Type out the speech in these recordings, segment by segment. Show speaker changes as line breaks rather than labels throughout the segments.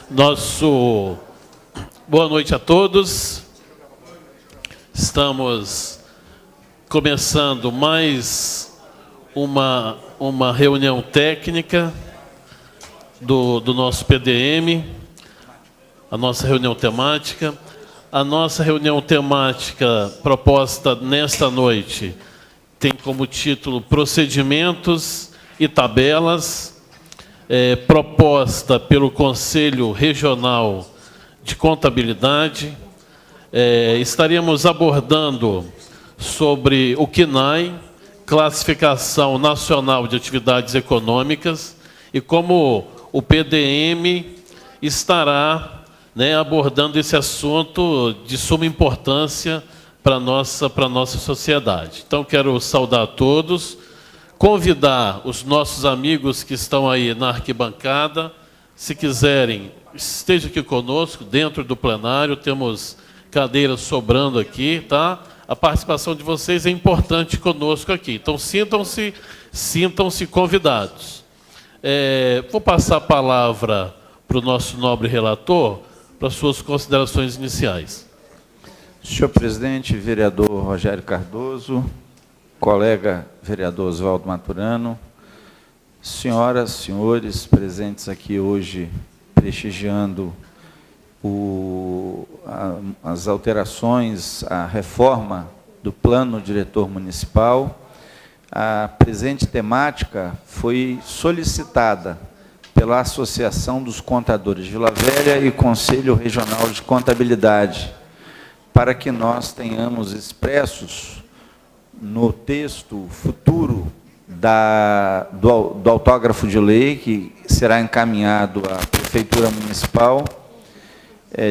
Boa noite a todos. Estamos começando mais uma reunião técnica do nosso PDM, a nossa reunião temática. A nossa reunião temática proposta nesta noite tem como título Procedimentos e Tabelas, proposta pelo Conselho Regional de Contabilidade. Estaremos abordando sobre o CNAE, Classificação Nacional de Atividades Econômicas, e como o PDM estará abordando esse assunto de suma importância para a nossa sociedade. Então, quero saudar a todos, convidar os nossos amigos que estão aí na arquibancada, se quiserem, esteja aqui conosco, dentro do plenário, temos cadeiras sobrando aqui, tá? A participação de vocês é importante conosco aqui, então sintam-se convidados. Vou passar a palavra para o nosso nobre relator, para suas considerações iniciais.
Senhor presidente, vereador Rogério Cardoso, colega vereador Oswaldo Maturano, senhoras, senhores presentes aqui hoje, prestigiando as alterações, a reforma do plano diretor municipal. A presente temática foi solicitada pela Associação dos Contadores de Vila Velha e Conselho Regional de Contabilidade, para que nós tenhamos expressos no texto futuro do autógrafo de lei, que será encaminhado à Prefeitura Municipal,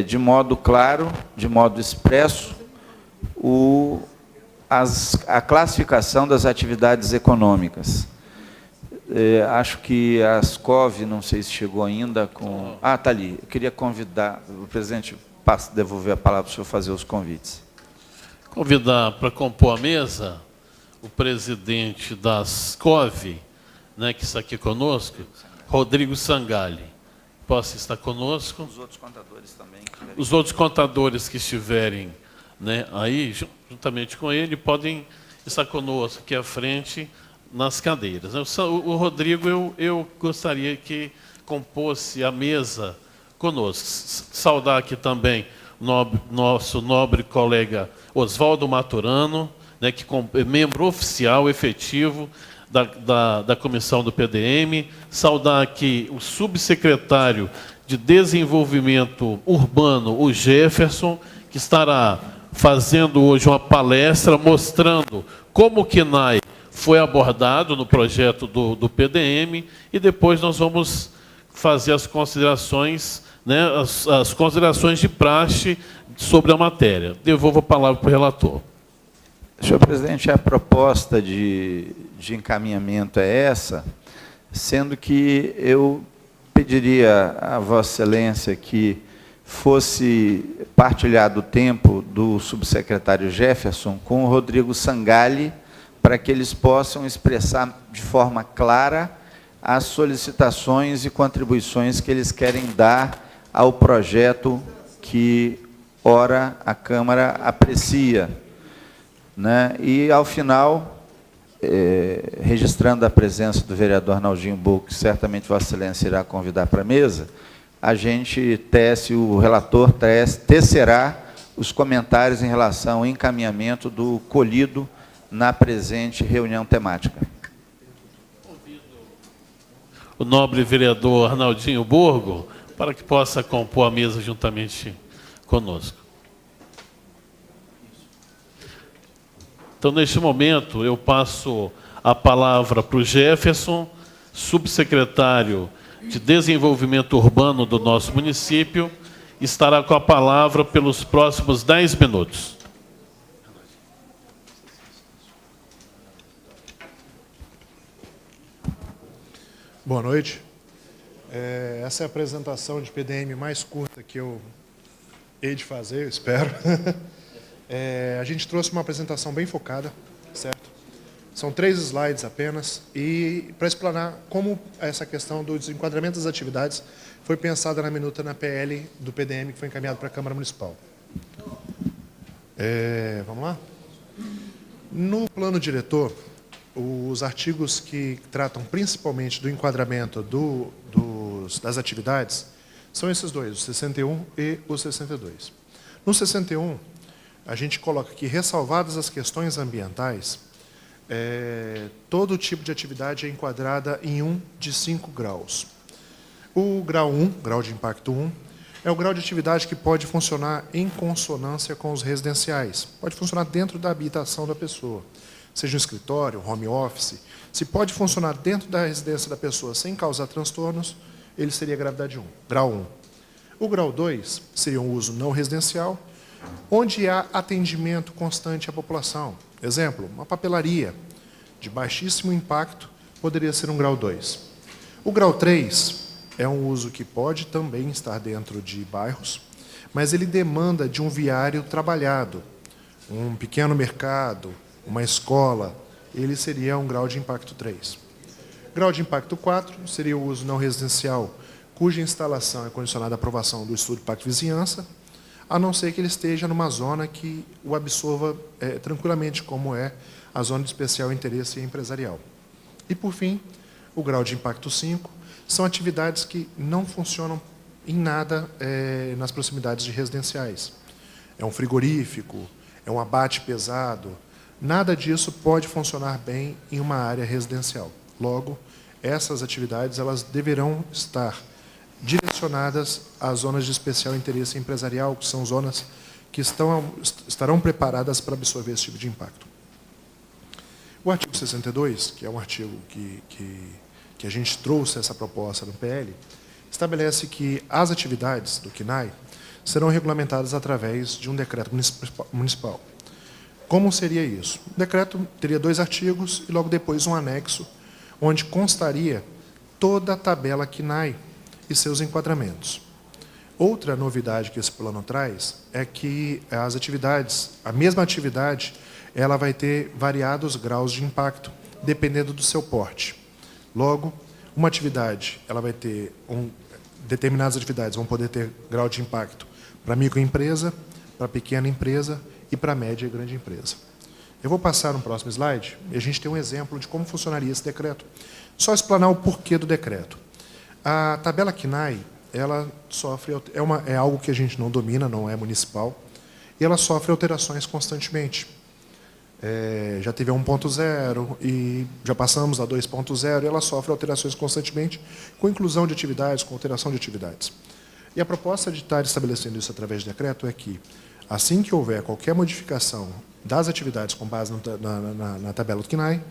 de modo claro, de modo expresso, a classificação das atividades econômicas. Acho que a Ascov, não sei se chegou ainda com... Ah, está ali. Eu queria convidar o presidente, devolver a palavra para o senhor fazer os convites.
Convidar para compor a mesa o presidente da Ascov, que está aqui conosco, Rodrigo Sangalli. Possa estar conosco.
Os outros contadores também.
Os outros contadores que estiverem aí, juntamente com ele, podem estar conosco aqui à frente, nas cadeiras. O Rodrigo, eu gostaria que compôsse a mesa conosco. Saudar aqui também nosso nobre colega Oswaldo Maturano, que é membro oficial, efetivo da comissão do PDM. Saudar aqui o subsecretário de Desenvolvimento Urbano, o Jefferson, que estará fazendo hoje uma palestra mostrando como o CNAE foi abordado no projeto do PDM, e depois nós vamos fazer as considerações, as considerações de praxe sobre a matéria. Devolvo a palavra para o relator.
Senhor presidente, a proposta de encaminhamento é essa, sendo que eu pediria a Vossa Excelência que fosse partilhado o tempo do subsecretário Jefferson com o Rodrigo Sangalli, para que eles possam expressar de forma clara as solicitações e contribuições que eles querem dar ao projeto que, ora, a Câmara aprecia. E, ao final, registrando a presença do vereador Arnaldinho Buch, que certamente Vossa Excelência irá convidar para a mesa, a gente o relator tecerá os comentários em relação ao encaminhamento do colhido na presente reunião temática.
O nobre vereador Arnaldinho Borgo, para que possa compor a mesa juntamente conosco. Então, neste momento, eu passo a palavra para o Jefferson, subsecretário de Desenvolvimento Urbano do nosso município, estará com a palavra pelos próximos 10 minutos.
Boa noite. Essa é a apresentação de PDM mais curta que eu hei de fazer, eu espero. A gente trouxe uma apresentação bem focada, certo? São 3 slides apenas, e para explanar como essa questão do desenquadramento das atividades foi pensada na minuta na PL do PDM, que foi encaminhado para a Câmara Municipal. Vamos lá? No plano diretor, os artigos que tratam principalmente do enquadramento das atividades são esses dois, o 61 e o 62. No 61, a gente coloca aqui, ressalvadas as questões ambientais, todo tipo de atividade é enquadrada em um de 5 graus. O grau 1, grau de impacto 1, é o grau de atividade que pode funcionar em consonância com os residenciais. Pode funcionar dentro da habitação da pessoa, seja um escritório, home office. Se pode funcionar dentro da residência da pessoa sem causar transtornos, ele seria gravidade 1, grau 1. O grau 2 seria um uso não residencial, onde há atendimento constante à população. Exemplo, uma papelaria de baixíssimo impacto poderia ser um grau 2. O grau 3 é um uso que pode também estar dentro de bairros, mas ele demanda de um viário trabalhado, um pequeno mercado, uma escola, ele seria um grau de impacto 3. Grau de impacto 4 seria o uso não residencial, cuja instalação é condicionada à aprovação do estudo de impacto de vizinhança, a não ser que ele esteja numa zona que o absorva tranquilamente, como é a zona de especial interesse empresarial. E, por fim, o grau de impacto 5 são atividades que não funcionam em nada nas proximidades de residenciais. É um frigorífico, é um abate pesado, nada disso pode funcionar bem em uma área residencial. Logo, essas atividades elas deverão estar direcionadas às zonas de especial interesse empresarial, que são zonas que estarão preparadas para absorver esse tipo de impacto. O artigo 62, que é um artigo que a gente trouxe essa proposta no PL, estabelece que as atividades do CNAE serão regulamentadas através de um decreto municipal. Como seria isso? O decreto teria 2 artigos e logo depois um anexo, onde constaria toda a tabela CNAE e seus enquadramentos. Outra novidade que esse plano traz é que as atividades, a mesma atividade, ela vai ter variados graus de impacto, dependendo do seu porte. Logo, uma atividade, ela vai ter determinadas atividades vão poder ter grau de impacto para microempresa, para pequena empresa e para média e grande empresa. Eu vou passar no próximo slide e a gente tem um exemplo de como funcionaria esse decreto. Só explanar o porquê do decreto. A tabela CNAE, ela sofre, é algo que a gente não domina, não é municipal, e ela sofre alterações constantemente. Já teve a 1.0 e já passamos a 2.0 e ela sofre alterações constantemente, com inclusão de atividades, com alteração de atividades. E a proposta de estar estabelecendo isso através de decreto é que, assim que houver qualquer modificação das atividades com base na tabela do CNAE,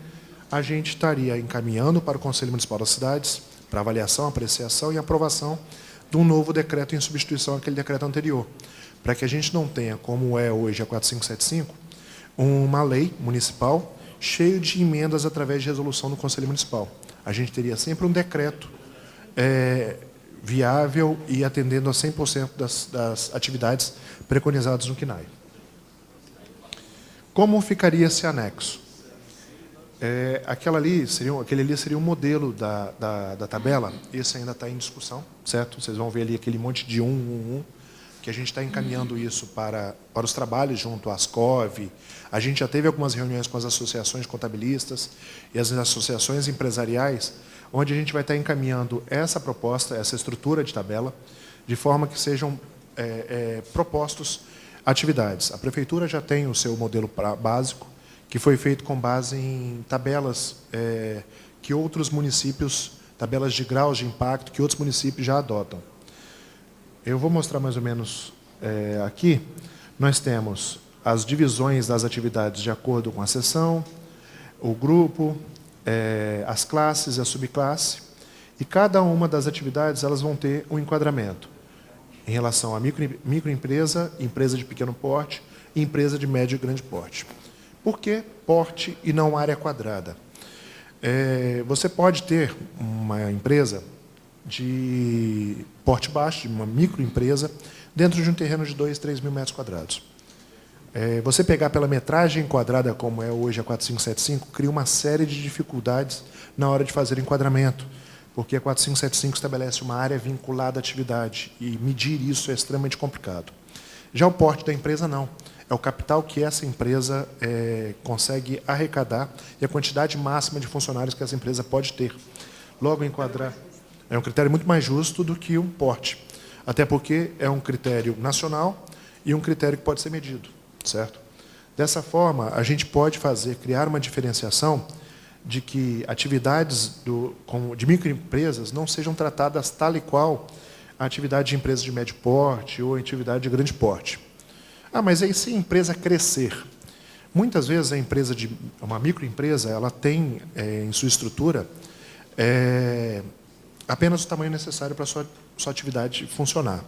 a gente estaria encaminhando para o Conselho Municipal das Cidades, para avaliação, apreciação e aprovação de um novo decreto em substituição àquele decreto anterior, para que a gente não tenha, como é hoje a 4575, uma lei municipal cheio de emendas através de resolução do Conselho Municipal. A gente teria sempre um decreto viável e atendendo a 100% das atividades preconizadas no CNAE. Como ficaria esse anexo? Aquele ali seria um modelo da tabela, esse ainda está em discussão, certo? Vocês vão ver ali aquele monte de 1, que a gente está encaminhando isso para os trabalhos junto à Ascov. A gente já teve algumas reuniões com as associações de contabilistas e as associações empresariais, onde a gente vai estar encaminhando essa proposta, essa estrutura de tabela, de forma que sejam propostos atividades. A Prefeitura já tem o seu modelo básico, que foi feito com base em tabelas que outros municípios, tabelas de graus de impacto, que outros municípios já adotam. Eu vou mostrar mais ou menos aqui. Nós temos as divisões das atividades de acordo com a seção, o grupo, as classes e a subclasse, e cada uma das atividades elas vão ter um enquadramento em relação a microempresa, empresa de pequeno porte e empresa de médio e grande porte. Por que porte e não área quadrada? Você pode ter uma empresa de porte baixo, de uma microempresa, dentro de um terreno de 2, 3 mil metros quadrados. Você pegar pela metragem enquadrada, como é hoje a 4575, cria uma série de dificuldades na hora de fazer o enquadramento, porque a 4575 estabelece uma área vinculada à atividade, e medir isso é extremamente complicado. Já o porte da empresa, não. É o capital que essa empresa consegue arrecadar e a quantidade máxima de funcionários que essa empresa pode ter. Logo, enquadrar é um critério muito mais justo do que um porte, até porque é um critério nacional e um critério que pode ser medido, certo? Dessa forma, a gente pode criar uma diferenciação de que atividades de microempresas não sejam tratadas tal e qual a atividade de empresas de médio porte ou atividade de grande porte. Mas aí se a empresa crescer, muitas vezes uma microempresa, ela tem em sua estrutura apenas o tamanho necessário para a sua atividade funcionar.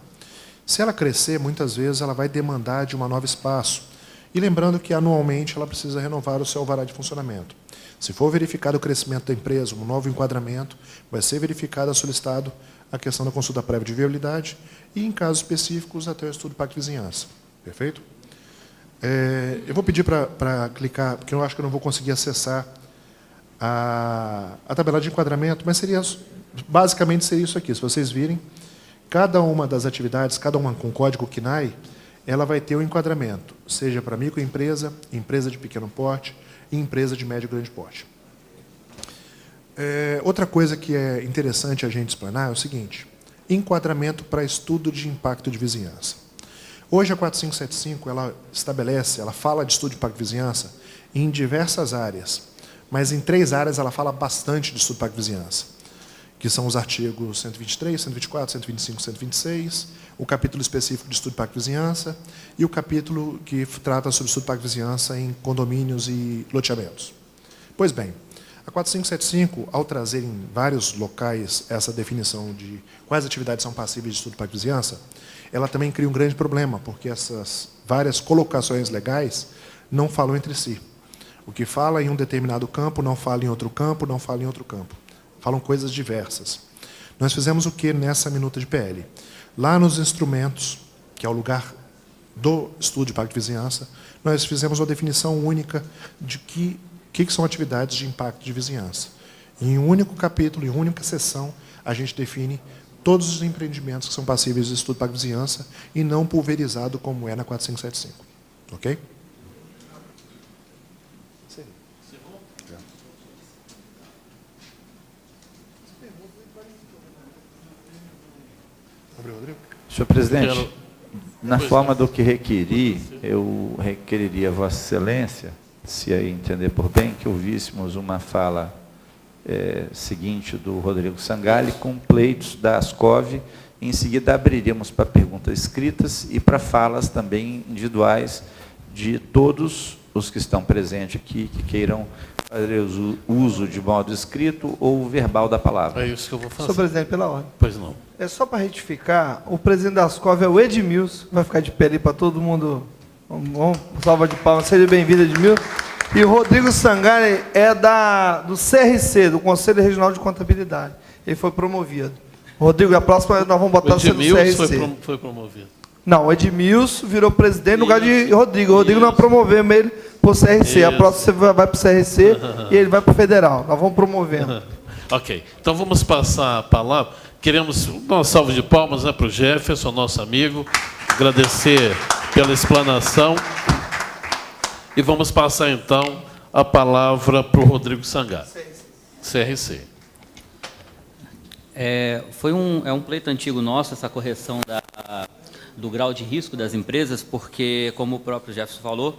Se ela crescer, muitas vezes ela vai demandar de um novo espaço. E lembrando que anualmente ela precisa renovar o seu alvará de funcionamento. Se for verificado o crescimento da empresa, um novo enquadramento, vai ser verificado, solicitado a questão da consulta prévia de viabilidade e, em casos específicos, até o estudo de pacto de vizinhança. Perfeito? Eu vou pedir para clicar, porque eu acho que eu não vou conseguir acessar a tabela de enquadramento, mas basicamente seria isso aqui. Se vocês virem, cada uma das atividades, cada uma com código CNAE, ela vai ter um enquadramento, seja para microempresa, empresa de pequeno porte e empresa de médio e grande porte. Outra coisa que é interessante a gente explanar é o seguinte: enquadramento para estudo de impacto de vizinhança. Hoje a 4575 ela fala de estudo de impacto de vizinhança em diversas áreas, mas em 3 áreas ela fala bastante de estudo de impacto de vizinhança, que são os artigos 123, 124, 125, 126, o capítulo específico de estudo de impacto de vizinhança e o capítulo que trata sobre estudo de impacto de vizinhança em condomínios e loteamentos. Pois bem, a 4575, ao trazer em vários locais essa definição de quais atividades são passíveis de estudo de impacto de vizinhança, ela também cria um grande problema, porque essas várias colocações legais não falam entre si. O que fala em um determinado campo não fala em outro campo, não fala em outro campo. Falam coisas diversas. Nós fizemos o que nessa minuta de PL? Lá nos instrumentos, que é o lugar do estudo de impacto de vizinhança, nós fizemos uma definição única de que são atividades de impacto de vizinhança. Em um único capítulo, em uma única seção, a gente define todos os empreendimentos que são passíveis de estudo de impacto de vizinhança e não pulverizado como é na 4575. Ok?
Senhor presidente, na forma do que requeri, eu requeriria a Vossa Excelência, se aí entender por bem, que ouvíssemos uma fala seguinte do Rodrigo Sangalli com pleitos da Ascov. Em seguida, abriríamos para perguntas escritas e para falas também individuais de todos os que estão presentes aqui, que queiram fazer uso de modo escrito ou verbal da palavra.
É isso que eu vou fazer.
Senhor presidente, pela ordem.
Pois não.
É só para retificar, o presidente da Ascov é o Edmilson, vai ficar de pé ali para todo mundo. Vamos, salva de palmas, seja bem-vindo, Edmilson. E o Rodrigo Sangalli é do CRC, do Conselho Regional de Contabilidade. Ele foi promovido. Rodrigo, a próxima nós vamos botar você no CRC.
Foi promovido.
Não, o Edmilson virou presidente no lugar de Rodrigo. O Rodrigo nós promovemos ele para o CRC. A próxima você vai para o CRC e ele vai para o Federal. Nós vamos promovendo.
Ok. Então vamos passar a palavra. Queremos uma salva de palmas, né, para o Jefferson, nosso amigo. Agradecer pela explanação. E vamos passar, então, a palavra para o Rodrigo Sangalli. CRC.
É um pleito antigo nosso, essa correção do grau de risco das empresas, porque, como o próprio Jefferson falou,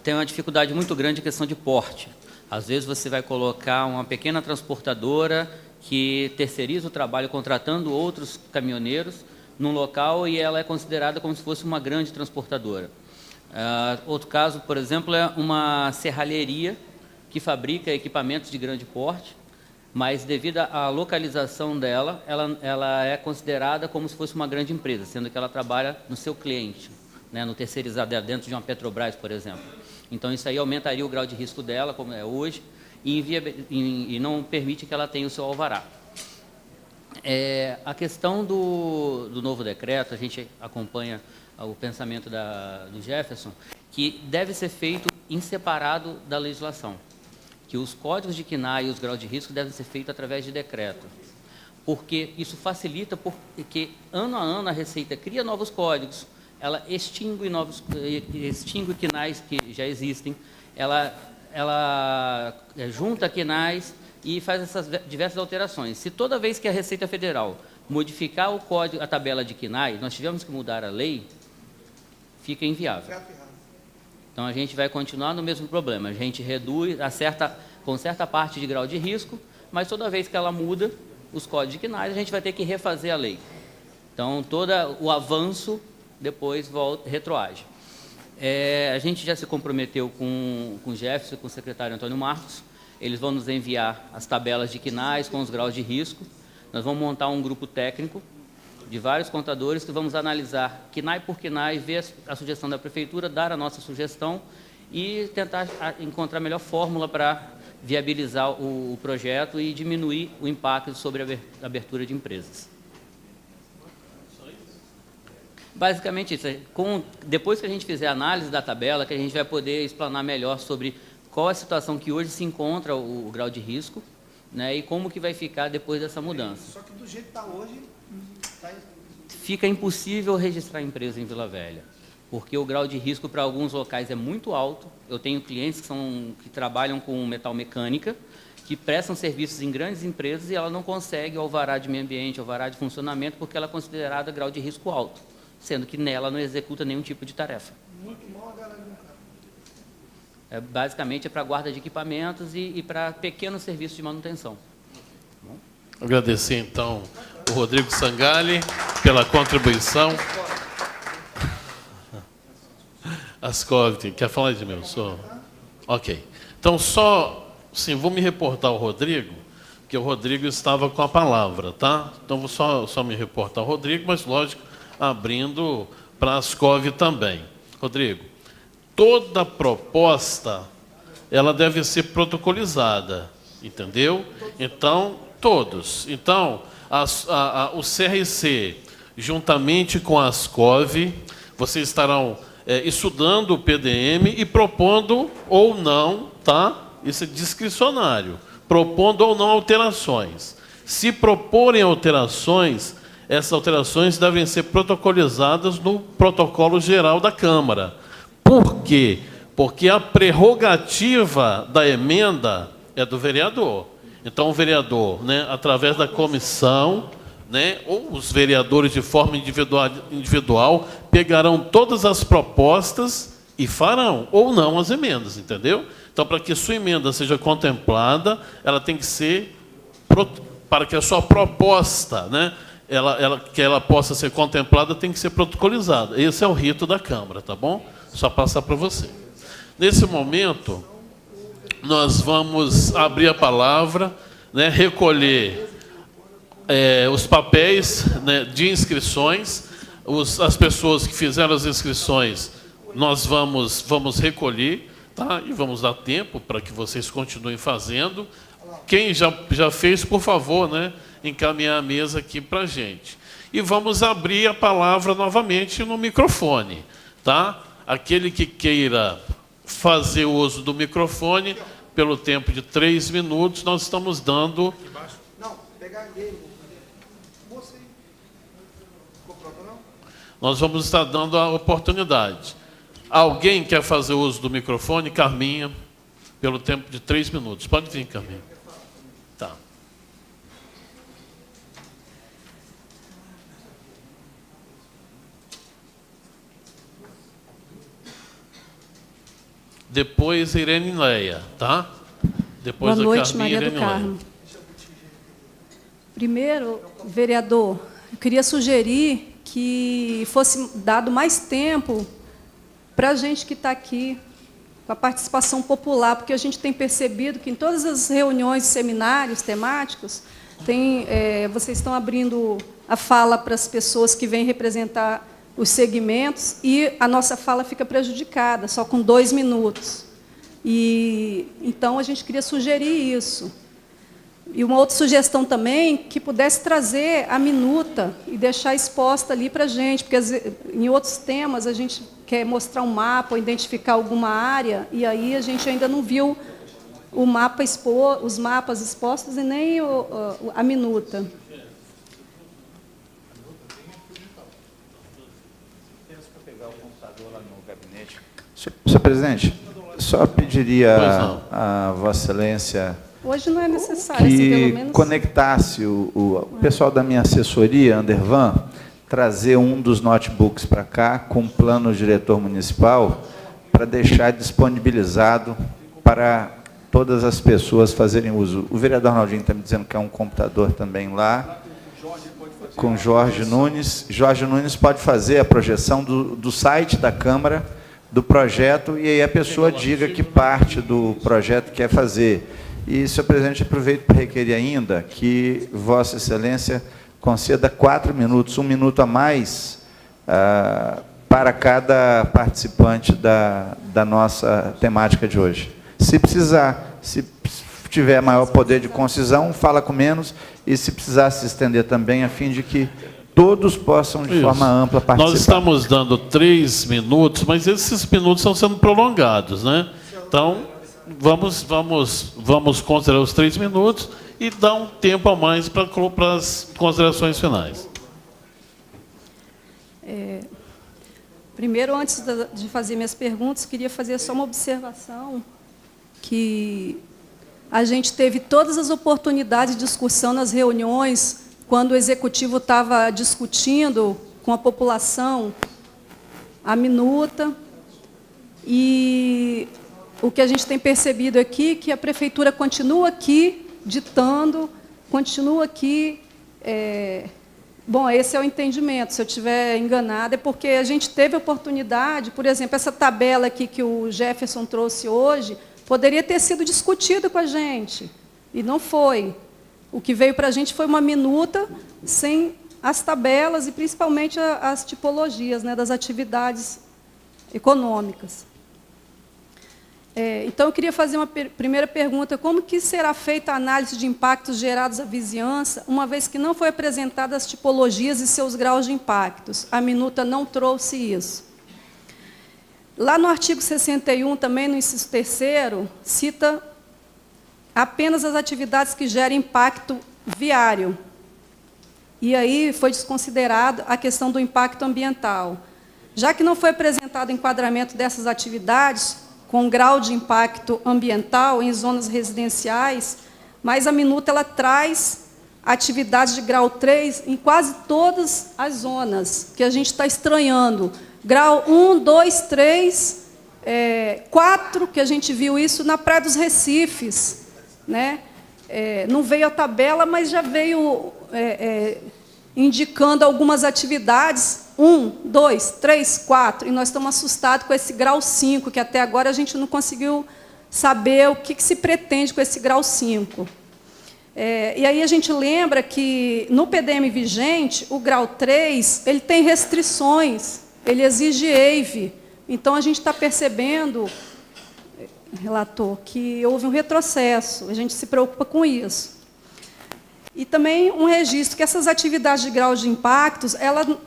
tem uma dificuldade muito grande em questão de porte. Às vezes você vai colocar uma pequena transportadora que terceiriza o trabalho contratando outros caminhoneiros num local e ela é considerada como se fosse uma grande transportadora. Outro caso, por exemplo, é uma serralheria que fabrica equipamentos de grande porte, mas devido à localização dela, ela é considerada como se fosse uma grande empresa, sendo que ela trabalha no seu cliente, né, no terceirizado dela, dentro de uma Petrobras, por exemplo. Então, isso aí aumentaria o grau de risco dela, como é hoje, e não permite que ela tenha o seu alvará. A questão do novo decreto, a gente acompanha o pensamento do Jefferson, que deve ser feito em separado da legislação, que os códigos de KNAI e os graus de risco devem ser feitos através de decreto, porque isso facilita, porque ano a ano a Receita cria novos códigos, ela extingue KNAIs que já existem, ela junta KNAIs e faz essas diversas alterações. Se toda vez que a Receita Federal modificar o código, a tabela de KNAI, nós tivemos que mudar a lei, fica inviável. Então, a gente vai continuar no mesmo problema. A gente reduz, conserta a parte de grau de risco, mas toda vez que ela muda os códigos de KNAI, a gente vai ter que refazer a lei. Então, todo o avanço depois retroage. A gente já se comprometeu com o Jefferson e com o secretário Antônio Marcos. Eles vão nos enviar as tabelas de KNAIs com os graus de risco. Nós vamos montar um grupo técnico de vários contadores que vamos analisar KNAI por KNAI, ver a sugestão da Prefeitura, dar a nossa sugestão e tentar encontrar a melhor fórmula para viabilizar o projeto e diminuir o impacto sobre a abertura de empresas. Basicamente isso. Depois que a gente fizer a análise da tabela, que a gente vai poder explanar melhor sobre qual é a situação que hoje se encontra o grau de risco, né, e como que vai ficar depois dessa mudança.
Só que do jeito que está hoje,
fica impossível registrar empresa em Vila Velha, porque o grau de risco para alguns locais é muito alto. Eu tenho clientes que trabalham com metal mecânica, que prestam serviços em grandes empresas e ela não consegue o alvará de meio ambiente, o alvará de funcionamento, porque ela é considerada grau de risco alto, sendo que nela não executa nenhum tipo de tarefa.
muito mal a galera do carro.
Basicamente é para guarda de equipamentos e para pequenos serviços de manutenção.
Agradecer, então, o Rodrigo Sangalli pela contribuição. Ascov, quer falar, Edmilson? Ok. Então, sim, vou me reportar ao Rodrigo, porque o Rodrigo estava com a palavra, tá? Então, vou só me reportar ao Rodrigo, mas, lógico, abrindo para a Ascov também. Rodrigo, toda proposta, ela deve ser protocolizada, entendeu? Então, todos. Então, o CRC, juntamente com a Ascov, vocês estarão estudando o PDM e propondo ou não, tá? Isso é discricionário. Propondo ou não alterações. Se proporem alterações, essas alterações devem ser protocolizadas no protocolo geral da Câmara. Por quê? Porque a prerrogativa da emenda é do vereador. Então, o vereador, né, através da comissão, né, ou os vereadores de forma individual, pegarão todas as propostas e farão, ou não, as emendas, entendeu? Então, para que sua emenda seja contemplada, ela tem que ser, para que a sua proposta, né, que ela possa ser contemplada, tem que ser protocolizada. Esse é o rito da Câmara, tá bom? Só passar para você. Nesse momento, nós vamos abrir a palavra, né, recolher os papéis, né, de inscrições. As pessoas que fizeram as inscrições, nós vamos recolher, tá? E vamos dar tempo para que vocês continuem fazendo. Quem já fez, por favor, né, encaminhar a mesa aqui para a gente. E vamos abrir a palavra novamente no microfone, tá? Aquele que queira fazer uso do microfone, pelo tempo de 3 minutos, nós estamos dando...
Não, pegar ele. Moça aí. Ficou pronto, não?
Nós vamos estar dando a oportunidade. Alguém quer fazer uso do microfone? Carminha, pelo tempo de 3 minutos. Pode vir, Carminha. Tá. Depois, Irene Leia, tá? Depois
Boa noite,
Carminha,
Maria do
Irene
Carmo.
Leia.
Primeiro, vereador, eu queria sugerir que fosse dado mais tempo para a gente que está aqui, com a participação popular, porque a gente tem percebido que em todas as reuniões, seminários temáticos, vocês estão abrindo a fala para as pessoas que vêm representar os segmentos e a nossa fala fica prejudicada, só com 2 minutos. Então, a gente queria sugerir isso. E uma outra sugestão também, que pudesse trazer a minuta e deixar exposta ali para a gente, porque em outros temas a gente quer mostrar um mapa, ou identificar alguma área, e aí a gente ainda não viu o mapa os mapas expostos e nem a minuta.
Senhor presidente, só pediria a Vossa Excelência
Hoje não é necessário, assim, pelo
que
menos...
conectasse o pessoal da minha assessoria, Andervan, trazer um dos notebooks para cá com o plano diretor municipal para deixar disponibilizado para todas as pessoas fazerem uso. O vereador Arnaldinho está me dizendo que é um computador também lá, com Jorge Nunes. Jorge Nunes pode fazer a projeção do site da Câmara, do projeto, e aí a pessoa diga que parte do projeto quer fazer. E, senhor presidente, aproveito para requerer ainda que Vossa Excelência conceda 4 minutos, 1 minuto a mais, para cada participante da nossa temática de hoje. Se precisar, se tiver maior poder de concisão, fala com menos, e se precisar se estender também, a fim de que todos possam, de forma ampla, participar.
Nós estamos dando 3 minutos, mas esses minutos estão sendo prolongados, né? Então, vamos considerar os 3 minutos e dar um tempo a mais para as considerações finais.
Primeiro, antes de fazer minhas perguntas, queria fazer só uma observação, que a gente teve todas as oportunidades de discussão nas reuniões, quando o Executivo estava discutindo com a população a minuta, e o que a gente tem percebido aqui é que a Prefeitura continua aqui ditando, continua aqui... Bom, esse é o entendimento. Se eu estiver enganada, é porque a gente teve oportunidade, por exemplo, essa tabela aqui que o Jefferson trouxe hoje, poderia ter sido discutida com a gente, e não foi. O que veio para a gente foi uma minuta sem as tabelas e, principalmente, as tipologias, né, das atividades econômicas. Então, eu queria fazer uma primeira pergunta: como que será feita a análise de impactos gerados à vizinhança, uma vez que não foi apresentada as tipologias e seus graus de impactos? A minuta não trouxe isso. Lá no artigo 61, também no inciso 3º, cita apenas as atividades que gerem impacto viário. E aí foi desconsiderado a questão do impacto ambiental. Já que não foi apresentado o enquadramento dessas atividades com grau de impacto ambiental em zonas residenciais, mas a minuta ela traz atividades de grau 3 em quase todas as zonas, que a gente está estranhando. Grau 1, 2, 3, 4, que a gente viu isso na Praia dos Recifes, né? Não veio a tabela, mas já veio indicando algumas atividades, 1, 2, 3, 4, e nós estamos assustados com esse grau 5, que até agora a gente não conseguiu saber o que se pretende com esse grau 5. E aí a gente lembra que, no PDM vigente, o grau 3, ele tem restrições, ele exige EIV. Então, a gente está percebendo, relator, que houve um retrocesso, a gente se preocupa com isso. E também um registro que essas atividades de grau de impactos,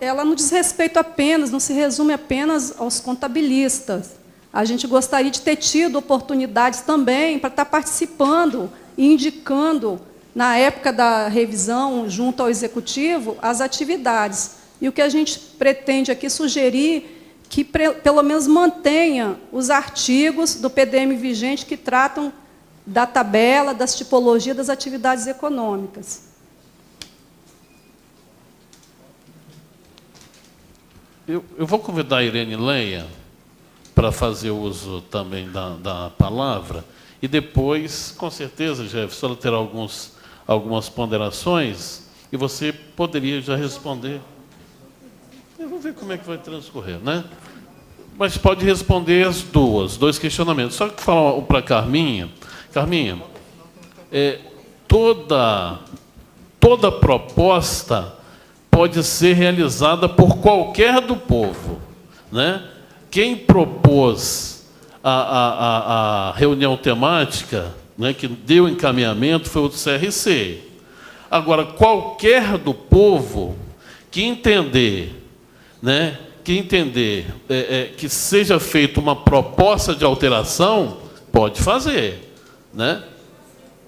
ela não diz respeito apenas, não se resume apenas aos contabilistas. A gente gostaria de ter tido oportunidades também para estar participando e indicando, na época da revisão, junto ao Executivo, as atividades. E o que a gente pretende aqui sugerir que, pelo menos, mantenha os artigos do PDM vigente que tratam da tabela, das tipologias das atividades econômicas.
Eu vou convidar a Irene Leia para fazer uso também da palavra, e depois, com certeza, Jefferson, ela terá algumas ponderações, e você poderia já responder. Eu vou ver como é que vai transcorrer, né? Mas pode responder as dois questionamentos. Só que falar para a Carminha, toda proposta pode ser realizada por qualquer do povo, né? Quem propôs a reunião temática, né, que deu encaminhamento foi o do CRC. Agora, qualquer do povo que entender, né, que seja feita uma proposta de alteração, pode fazer, né?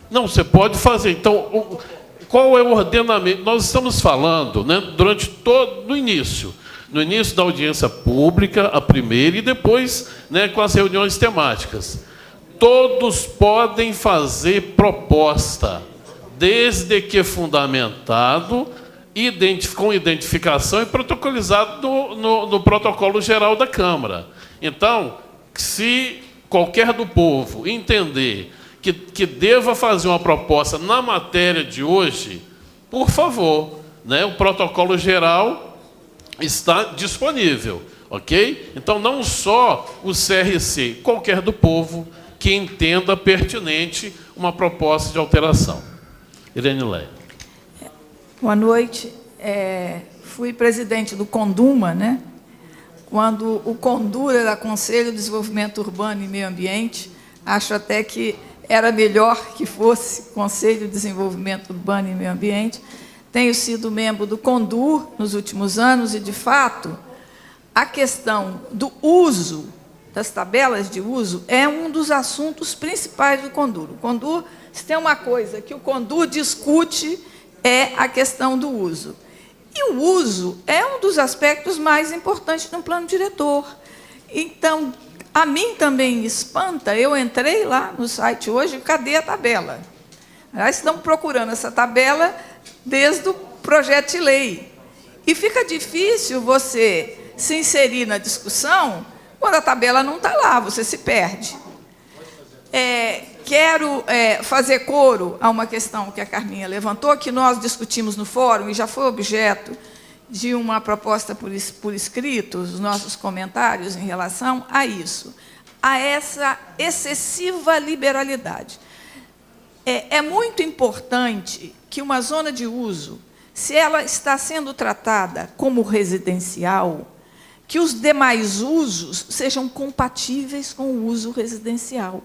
Não, você pode fazer. Então, qual é o ordenamento? Nós estamos falando, né, durante todo o início. No início da audiência pública, a primeira, e depois, né, com as reuniões temáticas. Todos podem fazer proposta, desde que fundamentado, com identificação e protocolizado no protocolo geral da Câmara. Então, se qualquer do povo entender que deva fazer uma proposta na matéria de hoje, por favor, né, o protocolo geral está disponível, ok? Então, não só o CRC, qualquer do povo que entenda pertinente uma proposta de alteração. Irene Leia.
Boa noite. Fui presidente do CONDUMA, né? Quando o CONDUR era Conselho de Desenvolvimento Urbano e Meio Ambiente. Acho até que era melhor que fosse Conselho de Desenvolvimento Urbano e Meio Ambiente. Tenho sido membro do CONDUR nos últimos anos e, de fato, a questão do uso, das tabelas de uso, é um dos assuntos principais do CONDUR. O CONDUR, se tem uma coisa que o CONDUR discute, é a questão do uso. E o uso é um dos aspectos mais importantes de um plano diretor. Então, a mim também me espanta, eu entrei lá no site hoje, cadê a tabela? Nós estamos procurando essa tabela desde o projeto de lei. E fica difícil você se inserir na discussão quando a tabela não está lá, você se perde. Quero fazer coro a uma questão que a Carminha levantou, que nós discutimos no fórum, e já foi objeto de uma proposta por escrito, os nossos comentários em relação a isso, a essa excessiva liberalidade. É muito importante que uma zona de uso, se ela está sendo tratada como residencial, que os demais usos sejam compatíveis com o uso residencial.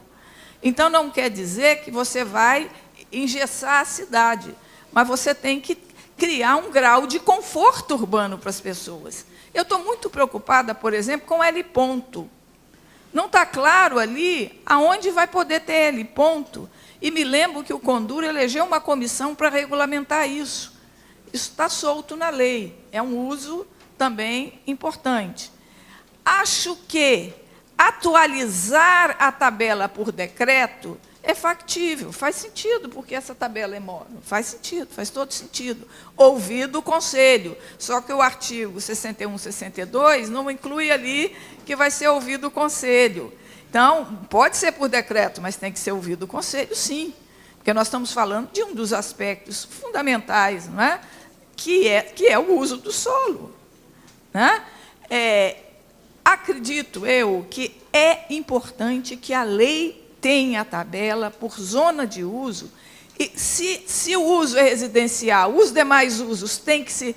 Então, não quer dizer que você vai engessar a cidade, mas você tem que criar um grau de conforto urbano para as pessoas. Eu estou muito preocupada, por exemplo, com L ponto. Não está claro ali aonde vai poder ter L ponto. E me lembro que o CONDUR elegeu uma comissão para regulamentar isso. Isso está solto na lei. É um uso também importante. Acho que atualizar a tabela por decreto é factível, faz sentido, porque essa tabela é móvel. Faz sentido, faz todo sentido. Ouvido o Conselho. Só que o artigo 61, 62 não inclui ali que vai ser ouvido o Conselho. Então, pode ser por decreto, mas tem que ser ouvido o Conselho, sim. Porque nós estamos falando de um dos aspectos fundamentais, não é? Que é o uso do solo. Né? Acredito eu que é importante que a lei tenha a tabela por zona de uso, e se o uso é residencial, os demais usos têm que se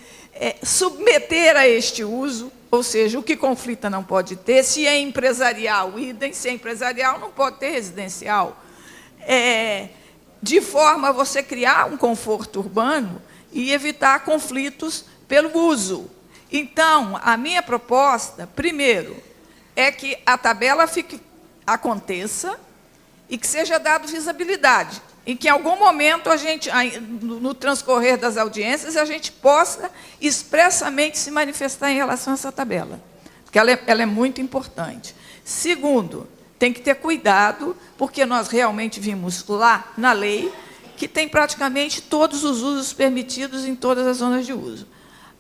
submeter a este uso, ou seja, o que conflita não pode ter, se é empresarial, idem, se é empresarial não pode ter residencial. De forma a você criar um conforto urbano e evitar conflitos pelo uso. Então, a minha proposta, primeiro, é que a tabela aconteça e que seja dado visibilidade, e que em algum momento a gente, no transcorrer das audiências, a gente possa expressamente se manifestar em relação a essa tabela, porque ela é muito importante. Segundo, tem que ter cuidado, porque nós realmente vimos lá na lei que tem praticamente todos os usos permitidos em todas as zonas de uso.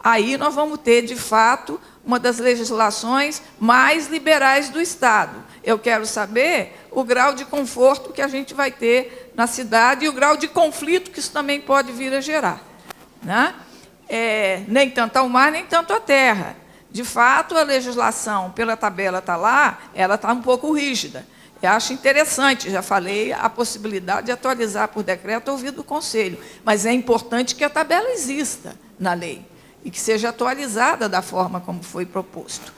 Aí nós vamos ter, de fato, uma das legislações mais liberais do Estado. Eu quero saber o grau de conforto que a gente vai ter na cidade e o grau de conflito que isso também pode vir a gerar. Né? Nem tanto ao mar, nem tanto à terra. De fato, a legislação, pela tabela está lá, ela está um pouco rígida. Eu acho interessante, já falei, a possibilidade de atualizar por decreto ouvido do Conselho, mas é importante que a tabela exista na lei e que seja atualizada da forma como foi proposto.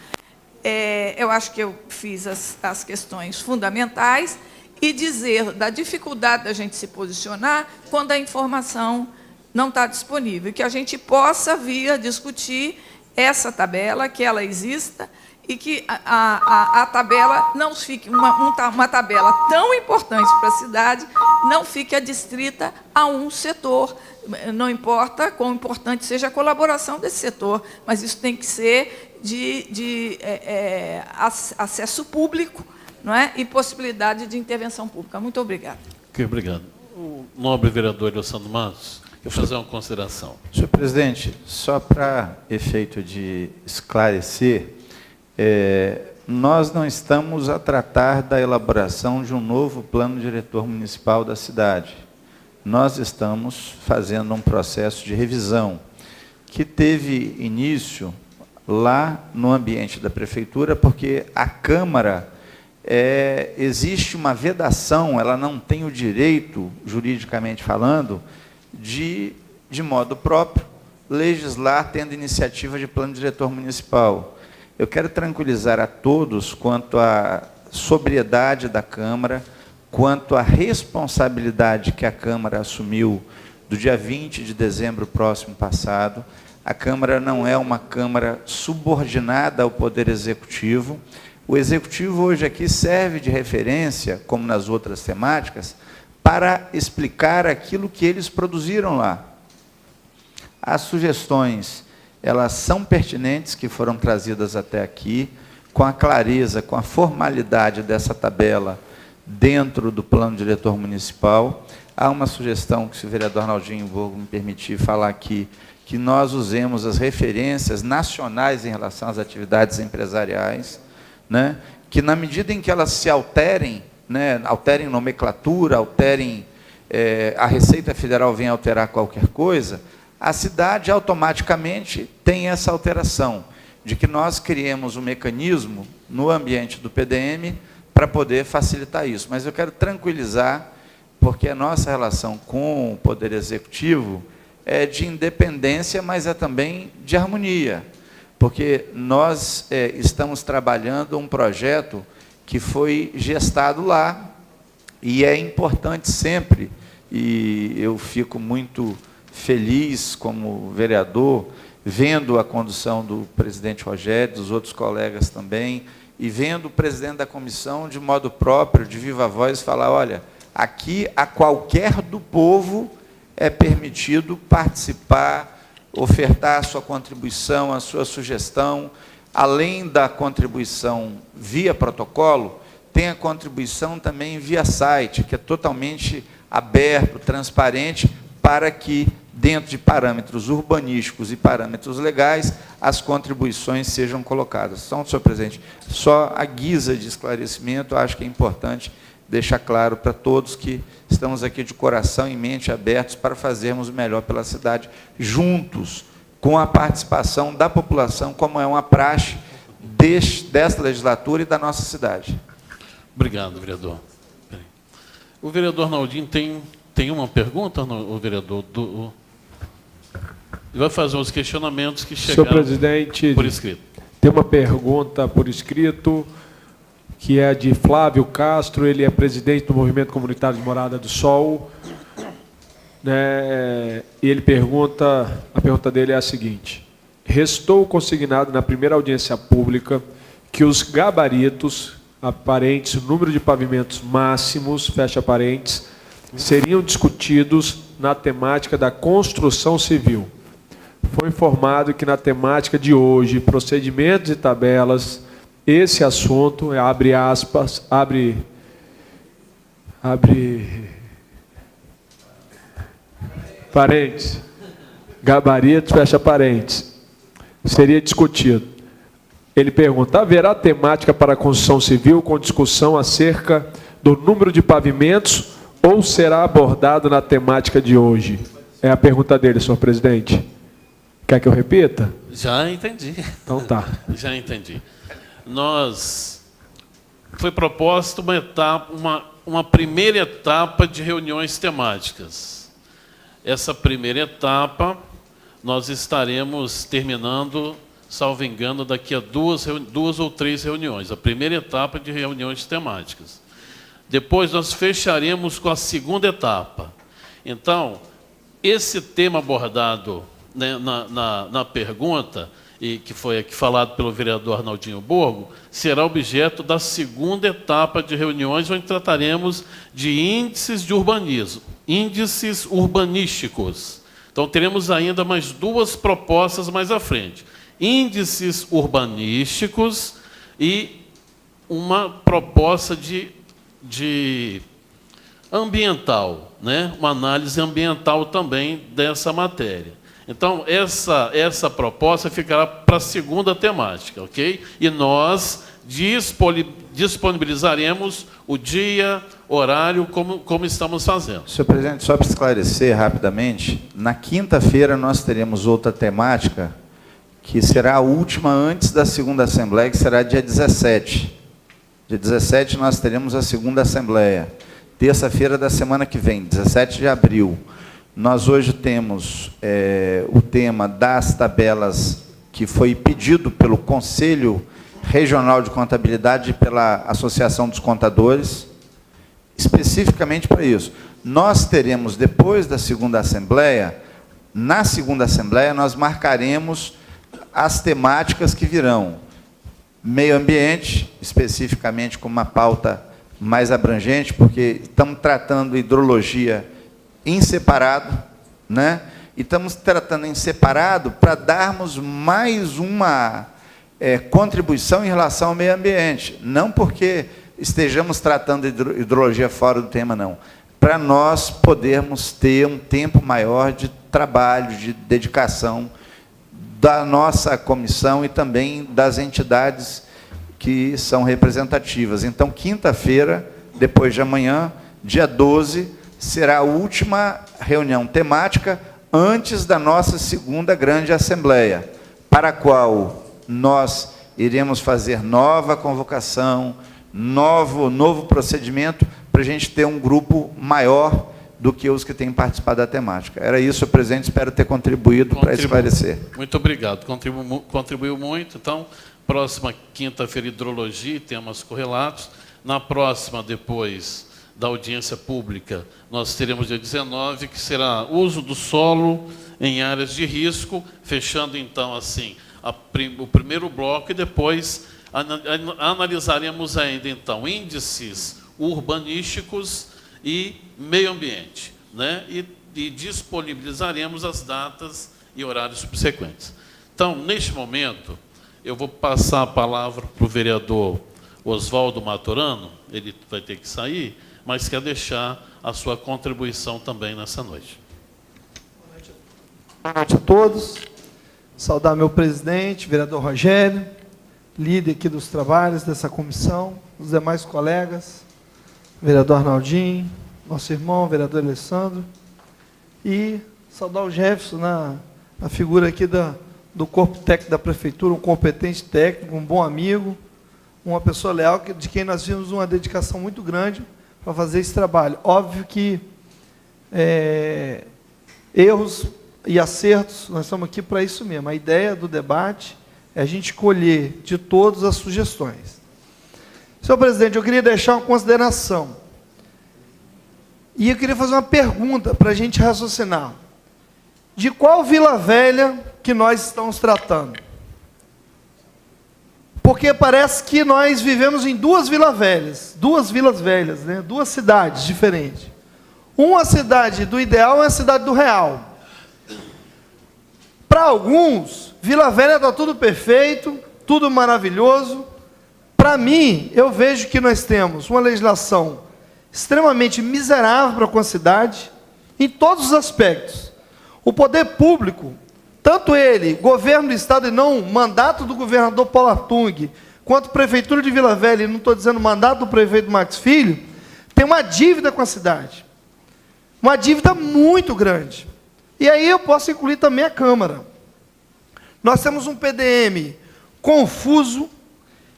Eu acho que eu fiz as questões fundamentais e dizer da dificuldade da gente se posicionar quando a informação não está disponível, que a gente possa vir a discutir essa tabela, que ela exista, e que a tabela não fique, uma tabela tão importante para a cidade, não fique adstrita a um setor. Não importa quão importante seja a colaboração desse setor, mas isso tem que ser de acesso público, não é? E possibilidade de intervenção pública. Muito obrigada.
Ok, obrigado. O nobre vereador Ilson Matos, eu vou fazer uma consideração.
Senhor presidente, só para efeito de esclarecer, nós não estamos a tratar da elaboração de um novo plano diretor municipal da cidade. Nós estamos fazendo um processo de revisão que teve início lá no ambiente da prefeitura, porque a Câmara, existe uma vedação, ela não tem o direito, juridicamente falando, de modo próprio, legislar tendo iniciativa de plano diretor municipal. Eu quero tranquilizar a todos quanto à sobriedade da Câmara, quanto à responsabilidade que a Câmara assumiu do dia 20 de dezembro próximo passado. A Câmara não é uma Câmara subordinada ao Poder Executivo. O Executivo hoje aqui serve de referência, como nas outras temáticas, para explicar aquilo que eles produziram lá. As sugestões, elas são pertinentes, que foram trazidas até aqui, com a clareza, com a formalidade dessa tabela dentro do plano diretor municipal. Há uma sugestão que, se o vereador Arnaldinho vou me permitir falar aqui, que nós usemos as referências nacionais em relação às atividades empresariais, né, que na medida em que elas se alterem, né, alterem nomenclatura, alterem, a Receita Federal vem alterar qualquer coisa, a cidade automaticamente tem essa alteração, de que nós criemos um mecanismo no ambiente do PDM para poder facilitar isso. Mas eu quero tranquilizar, porque a nossa relação com o Poder Executivo é de independência, mas é também de harmonia, porque nós estamos trabalhando um projeto que foi gestado lá, e é importante sempre, e eu fico muito feliz como vereador, vendo a condução do presidente Rogério, dos outros colegas também, e vendo o presidente da comissão, de modo próprio, de viva voz, falar, olha, aqui a qualquer do povo é permitido participar, ofertar a sua contribuição, a sua sugestão. Além da contribuição via protocolo, tem a contribuição também via site, que é totalmente aberto, transparente, para que, dentro de parâmetros urbanísticos e parâmetros legais, as contribuições sejam colocadas. Então, senhor presidente, só a guisa de esclarecimento, acho que é importante deixar claro para todos que estamos aqui de coração e mente abertos para fazermos o melhor pela cidade, juntos, com a participação da população, como é uma praxe desta legislatura e da nossa cidade.
Obrigado, vereador. O vereador Arnaldinho tem uma pergunta, o vereador? Ele vai fazer os questionamentos que chegaram.
Senhor presidente,
por escrito.
Tem uma pergunta por escrito, que é de Flávio Castro, ele é presidente do Movimento Comunitário de Morada do Sol. E ele pergunta, a pergunta dele é a seguinte: restou consignado na primeira audiência pública que os gabaritos aparentes, o número de pavimentos máximos, fecha parênteses, seriam discutidos na temática da construção civil. Foi informado que na temática de hoje, procedimentos e tabelas, esse assunto, abre aspas, abre parênteses, gabaritos, fecha parênteses, seria discutido. Ele pergunta, haverá temática para a construção civil com discussão acerca do número de pavimentos ou será abordado na temática de hoje? É a pergunta dele, senhor presidente. Quer que eu repita?
Já entendi.
Então tá.
Já entendi. Foi proposta uma etapa, uma primeira etapa de reuniões temáticas. Essa primeira etapa, nós estaremos terminando, salvo engano, daqui a duas ou três reuniões. A primeira etapa de reuniões temáticas. Depois nós fecharemos com a segunda etapa. Então, esse tema abordado, né, na pergunta, e que foi aqui falado pelo vereador Arnaldinho Borgo, será objeto da segunda etapa de reuniões, onde trataremos de índices de urbanismo, índices urbanísticos. Então, teremos ainda mais 2 propostas mais à frente. Índices urbanísticos e uma proposta de ambiental, né? Uma análise ambiental também dessa matéria. Então, essa proposta ficará para a segunda temática, ok? E nós disponibilizaremos o dia, horário, como estamos fazendo.
Senhor presidente, só para esclarecer rapidamente, na quinta-feira nós teremos outra temática, que será a última antes da segunda Assembleia, que será dia 17. Dia 17 nós teremos a segunda Assembleia. Terça-feira da semana que vem, 17 de abril. Nós hoje temos o tema das tabelas que foi pedido pelo Conselho Regional de Contabilidade e pela Associação dos Contadores, especificamente para isso. Nós teremos, depois da segunda Assembleia, na segunda Assembleia, nós marcaremos as temáticas que virão. Meio ambiente, especificamente com uma pauta mais abrangente, porque estamos tratando hidrologia em separado, né? E estamos tratando em separado para darmos mais uma contribuição em relação ao meio ambiente. Não porque estejamos tratando hidrologia fora do tema, não. Para nós podermos ter um tempo maior de trabalho, de dedicação da nossa comissão e também das entidades que são representativas. Então, quinta-feira, depois de amanhã, dia 12, será a última reunião temática antes da nossa segunda grande assembleia, para a qual nós iremos fazer nova convocação, novo procedimento, para a gente ter um grupo maior do que os que têm participado da temática. Era isso, senhor presidente, espero ter contribuído para esclarecer.
Muito obrigado, contribuiu muito. Então, próxima quinta-feira, hidrologia e temas correlatos. Na próxima, depois da audiência pública, nós teremos dia 19, que será uso do solo em áreas de risco, fechando, então, assim, o primeiro bloco, e depois analisaremos ainda, então, índices urbanísticos e meio ambiente, né? E disponibilizaremos as datas e horários subsequentes. Então, neste momento, eu vou passar a palavra para o vereador Oswaldo Maturano, ele vai ter que sair, mas quer deixar a sua contribuição também nessa noite.
Boa noite a todos. Saudar meu presidente, vereador Rogério, líder aqui dos trabalhos dessa comissão, os demais colegas, vereador Arnaldinho, nosso irmão, vereador Alessandro, e saudar o Jefferson, na figura aqui do corpo técnico da prefeitura, um competente técnico, um bom amigo, uma pessoa leal, de quem nós vimos uma dedicação muito grande para fazer esse trabalho. Óbvio que erros e acertos, nós estamos aqui para isso mesmo. A ideia do debate é a gente colher de todas as sugestões. Senhor presidente, eu queria deixar uma consideração. E eu queria fazer uma pergunta para a gente raciocinar. De qual Vila Velha que nós estamos tratando? Porque parece que nós vivemos em duas Vilas Velhas, né? Duas cidades diferentes. Uma cidade do ideal e uma cidade do real. Para alguns, Vila Velha está tudo perfeito, tudo maravilhoso. Para mim, eu vejo que nós temos uma legislação extremamente miserável para a cidade, em todos os aspectos. O poder público, tanto ele, governo do Estado, e não mandato do governador Paulo Artung, quanto Prefeitura de Vila Velha, e não estou dizendo mandato do prefeito Max Filho, tem uma dívida com a cidade. Uma dívida muito grande. E aí eu posso incluir também a Câmara. Nós temos um PDM confuso,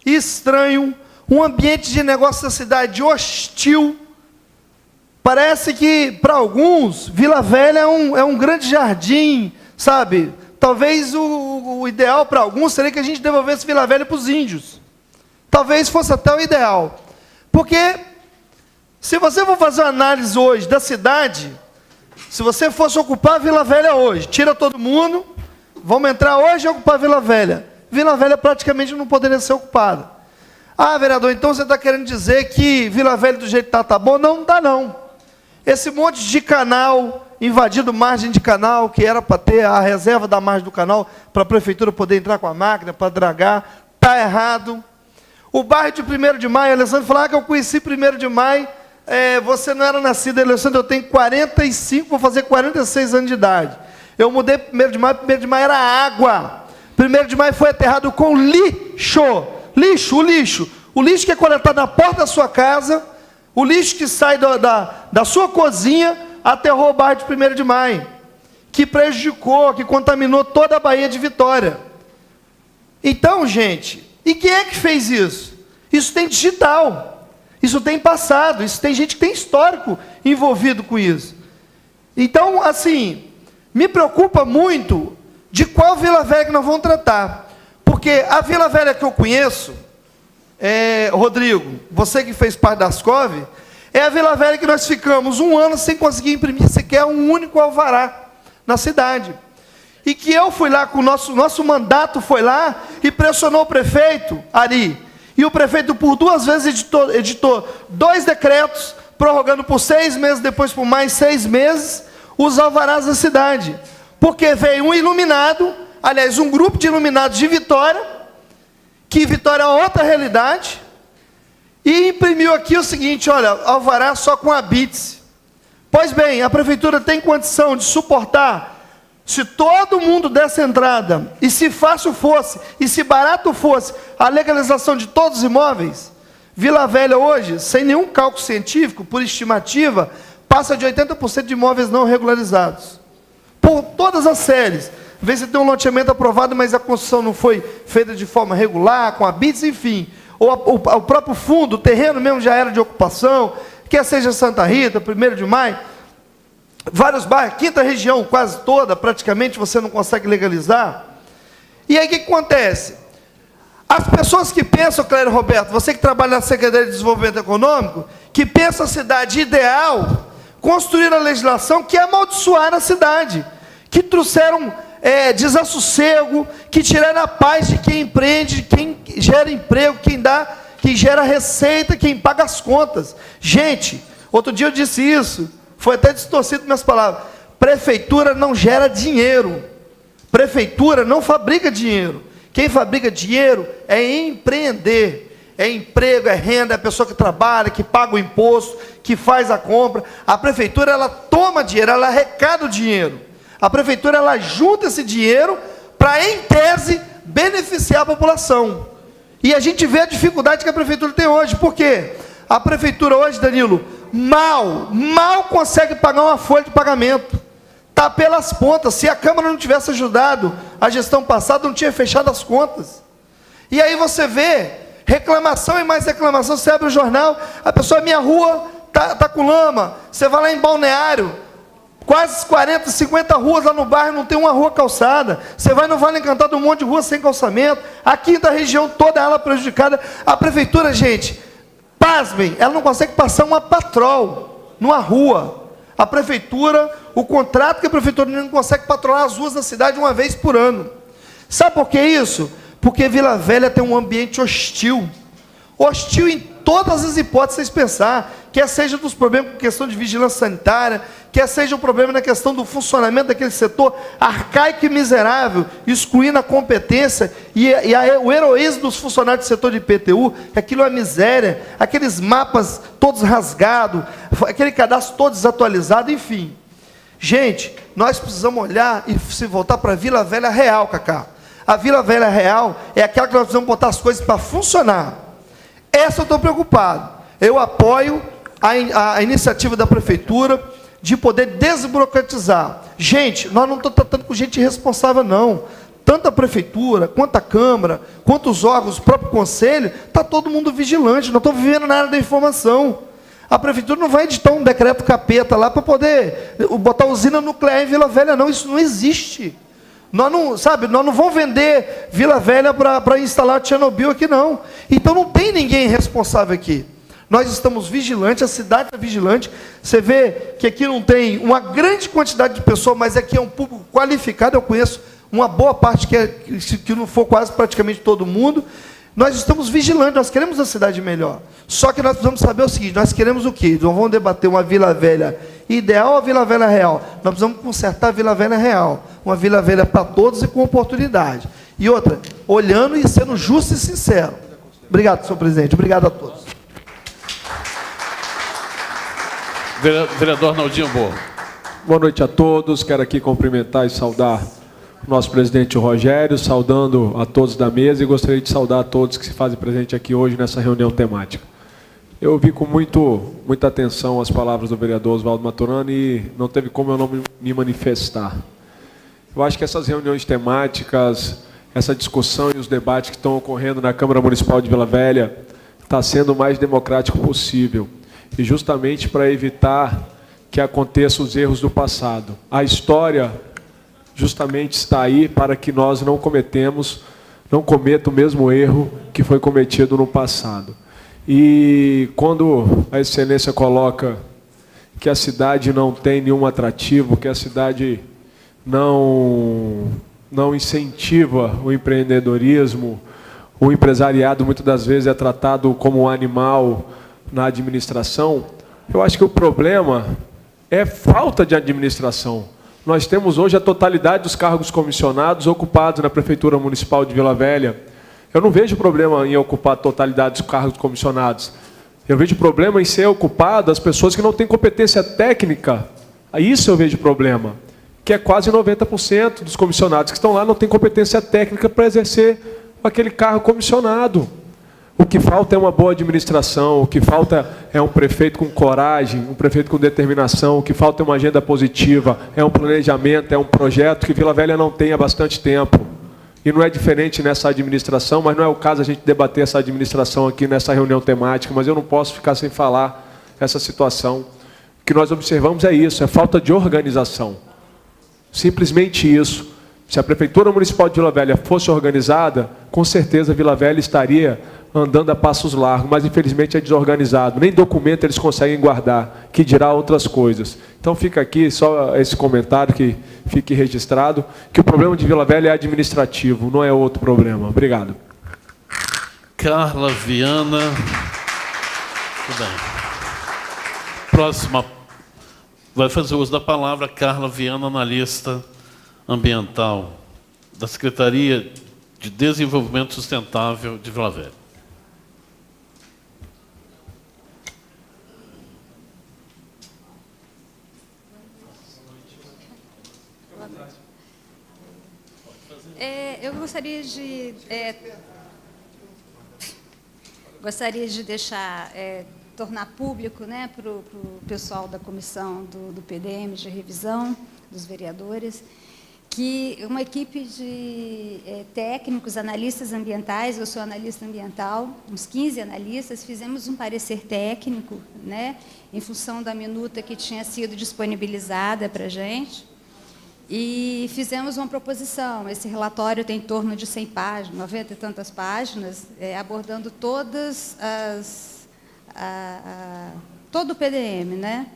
estranho, um ambiente de negócio da cidade hostil. Parece que, para alguns, Vila Velha é um grande jardim, sabe? Talvez o ideal para alguns seria que a gente devolvesse Vila Velha para os índios. Talvez fosse até o ideal. Porque Se você for fazer uma análise hoje da cidade, se você fosse ocupar a Vila Velha hoje, tira todo mundo, vamos entrar hoje e ocupar a Vila Velha. Vila Velha praticamente não poderia ser ocupada. Ah, vereador, então você está querendo dizer que Vila Velha do jeito que está bom? Não, não está não. Esse monte de canal, invadido margem de canal, que era para ter a reserva da margem do canal, para a prefeitura poder entrar com a máquina, para dragar, está errado. O bairro de 1º de Maio, Alessandro falou que eu conheci 1º de Maio, você não era nascido, Alessandro, eu tenho 45, vou fazer 46 anos de idade. Eu mudei 1º de Maio, 1º de Maio era água. 1º de Maio foi aterrado com lixo. Lixo, o lixo. O lixo que é coletado na porta da sua casa, o lixo que sai da sua cozinha, aterrou o bairro de 1º de Maio, que prejudicou, que contaminou toda a Baía de Vitória. Então, gente, e quem é que fez isso? Isso tem digital. Isso tem passado, isso tem gente que tem histórico envolvido com isso. Então, assim, me preocupa muito de qual Vila Velha que nós vamos tratar. Porque a Vila Velha que eu conheço, Rodrigo, você que fez parte da Ascov, é a Vila Velha que nós ficamos 1 ano sem conseguir imprimir sequer um único alvará na cidade. E que eu fui lá, com o nosso mandato foi lá e pressionou o prefeito, Ari. E o prefeito, por 2 vezes, editou 2 decretos, prorrogando por 6 meses, depois por mais 6 meses, os alvarás da cidade. Porque veio um iluminado, aliás, um grupo de iluminados de Vitória, que Vitória é outra realidade, e imprimiu aqui o seguinte, olha, alvará só com habite-se. Pois bem, a prefeitura tem condição de suportar, se todo mundo desse entrada, e se fácil fosse, e se barato fosse, a legalização de todos os imóveis, Vila Velha hoje, sem nenhum cálculo científico, por estimativa, passa de 80% de imóveis não regularizados. Por todas as séries. Às vezes tem um loteamento aprovado, mas a construção não foi feita de forma regular, com habites, enfim. Ou o próprio fundo, o terreno mesmo já era de ocupação, quer seja Santa Rita, 1º de Maio, vários bairros, 5ª região, quase toda, praticamente você não consegue legalizar. E aí o que acontece? As pessoas que pensam, Clério Roberto, você que trabalha na Secretaria de Desenvolvimento Econômico, que pensa a cidade ideal, construíram a legislação que amaldiçoaram a cidade, que trouxeram desassossego, que tiraram a paz de quem empreende, quem gera emprego, quem gera receita, quem paga as contas. Gente, outro dia eu disse isso, foi até distorcido minhas palavras. Prefeitura não gera dinheiro. Prefeitura não fabrica dinheiro. Quem fabrica dinheiro é empreender. É emprego, é renda, é a pessoa que trabalha, que paga o imposto, que faz a compra. A prefeitura, ela toma dinheiro, ela arrecada o dinheiro. A prefeitura, ela junta esse dinheiro para, em tese, beneficiar a população. E a gente vê a dificuldade que a prefeitura tem hoje. Por quê? A prefeitura hoje, Danilo, mal consegue pagar uma folha de pagamento. Está pelas pontas. Se a Câmara não tivesse ajudado a gestão passada, não tinha fechado as contas. E aí você vê reclamação e mais reclamação. Você abre o jornal, a pessoa, minha rua tá com lama. Você vai lá em Balneário, quase 40, 50 ruas lá no bairro, não tem uma rua calçada. Você vai no Vale Encantado, um monte de rua sem calçamento. A 5ª região toda ela prejudicada. A prefeitura, gente, pasmem, ela não consegue passar uma patrol numa rua. A prefeitura, o contrato que a prefeitura não consegue patrulhar as ruas da cidade 1 vez por ano. Sabe por que isso? Porque Vila Velha tem um ambiente hostil. Hostil em todas as hipóteses, vocês pensar, quer seja dos problemas com questão de vigilância sanitária, quer seja o problema na questão do funcionamento daquele setor arcaico e miserável, excluindo a competência e o heroísmo dos funcionários do setor de IPTU, que aquilo é miséria, aqueles mapas todos rasgados, aquele cadastro todo desatualizado, enfim. Gente, nós precisamos olhar e se voltar para a Vila Velha real, Cacá. A Vila Velha real é aquela que nós precisamos botar as coisas para funcionar. Essa eu estou preocupado. Eu apoio a iniciativa da prefeitura de poder desburocratizar. Gente, nós não estamos tratando com gente irresponsável, não. Tanto a prefeitura, quanto a Câmara, quanto os órgãos, o próprio Conselho, está todo mundo vigilante. Não estou vivendo na área da informação. A prefeitura não vai editar um decreto capeta lá para poder botar usina nuclear em Vila Velha, não. Isso não existe. Nós não vamos vender Vila Velha para instalar Chernobyl aqui, não. Então não tem ninguém responsável aqui. Nós estamos vigilantes, a cidade está vigilante. Você vê que aqui não tem uma grande quantidade de pessoas, mas aqui é um público qualificado. Eu conheço uma boa parte, que não for quase praticamente todo mundo. Nós estamos vigilantes, nós queremos a cidade melhor. Só que nós precisamos saber o seguinte, nós queremos o quê? Nós vamos debater uma Vila Velha ideal ou a Vila Velha real? Nós precisamos consertar a Vila Velha real. Uma Vila Velha para todos e com oportunidade. E outra, olhando e sendo justo e sincero. Obrigado, senhor presidente. Obrigado a todos.
Vereador Arnaldinho Borro.
Boa noite a todos. Quero aqui cumprimentar e saudar o nosso presidente Rogério, saudando a todos da mesa e gostaria de saudar a todos que se fazem presente aqui hoje nessa reunião temática. Eu ouvi com muita atenção as palavras do vereador Oswaldo Maturana e não teve como eu não me manifestar. Eu acho que essas reuniões temáticas, essa discussão e os debates que estão ocorrendo na Câmara Municipal de Vila Velha está sendo o mais democrático possível. E justamente para evitar que aconteçam os erros do passado. A história justamente está aí para que nós não cometa o mesmo erro que foi cometido no passado. E quando a excelência coloca que a cidade não tem nenhum atrativo, que a cidade não incentiva o empreendedorismo, o empresariado muitas das vezes é tratado como um animal na administração, eu acho que o problema é falta de administração. Nós temos hoje a totalidade dos cargos comissionados ocupados na Prefeitura Municipal de Vila Velha. Eu não vejo problema em ocupar a totalidade dos cargos comissionados. Eu vejo problema em ser ocupado as pessoas que não têm competência técnica. Isso eu vejo problema, que é quase 90% dos comissionados que estão lá não têm competência técnica para exercer aquele cargo comissionado. O que falta é uma boa administração, o que falta é um prefeito com coragem, um prefeito com determinação, o que falta é uma agenda positiva, é um planejamento, é um projeto que Vila Velha não tem há bastante tempo. E não é diferente nessa administração, mas não é o caso a gente debater essa administração aqui nessa reunião temática, mas eu não posso ficar sem falar essa situação. O que nós observamos é isso, é falta de organização. Simplesmente isso. Se a Prefeitura Municipal de Vila Velha fosse organizada, com certeza Vila Velha estaria andando a passos largos, mas infelizmente é desorganizado. Nem documento eles conseguem guardar, que dirá outras coisas. Então fica aqui só esse comentário que fique registrado, que o problema de Vila Velha é administrativo, não é outro problema. Obrigado.
Carla Viana. Tudo bem. Próxima. Vai fazer uso da palavra Carla Viana, analista ambiental da Secretaria de Desenvolvimento Sustentável de Vila Velha.
Eu gostaria de deixar, tornar público, né, para o pessoal da comissão do PDM de revisão, dos vereadores, que uma equipe de técnicos, analistas ambientais, eu sou analista ambiental, uns 15 analistas, fizemos um parecer técnico, né, em função da minuta que tinha sido disponibilizada para a gente, e fizemos uma proposição. Esse relatório tem em torno de 100 páginas, 90 e tantas páginas, abordando todas todo o PDM, né?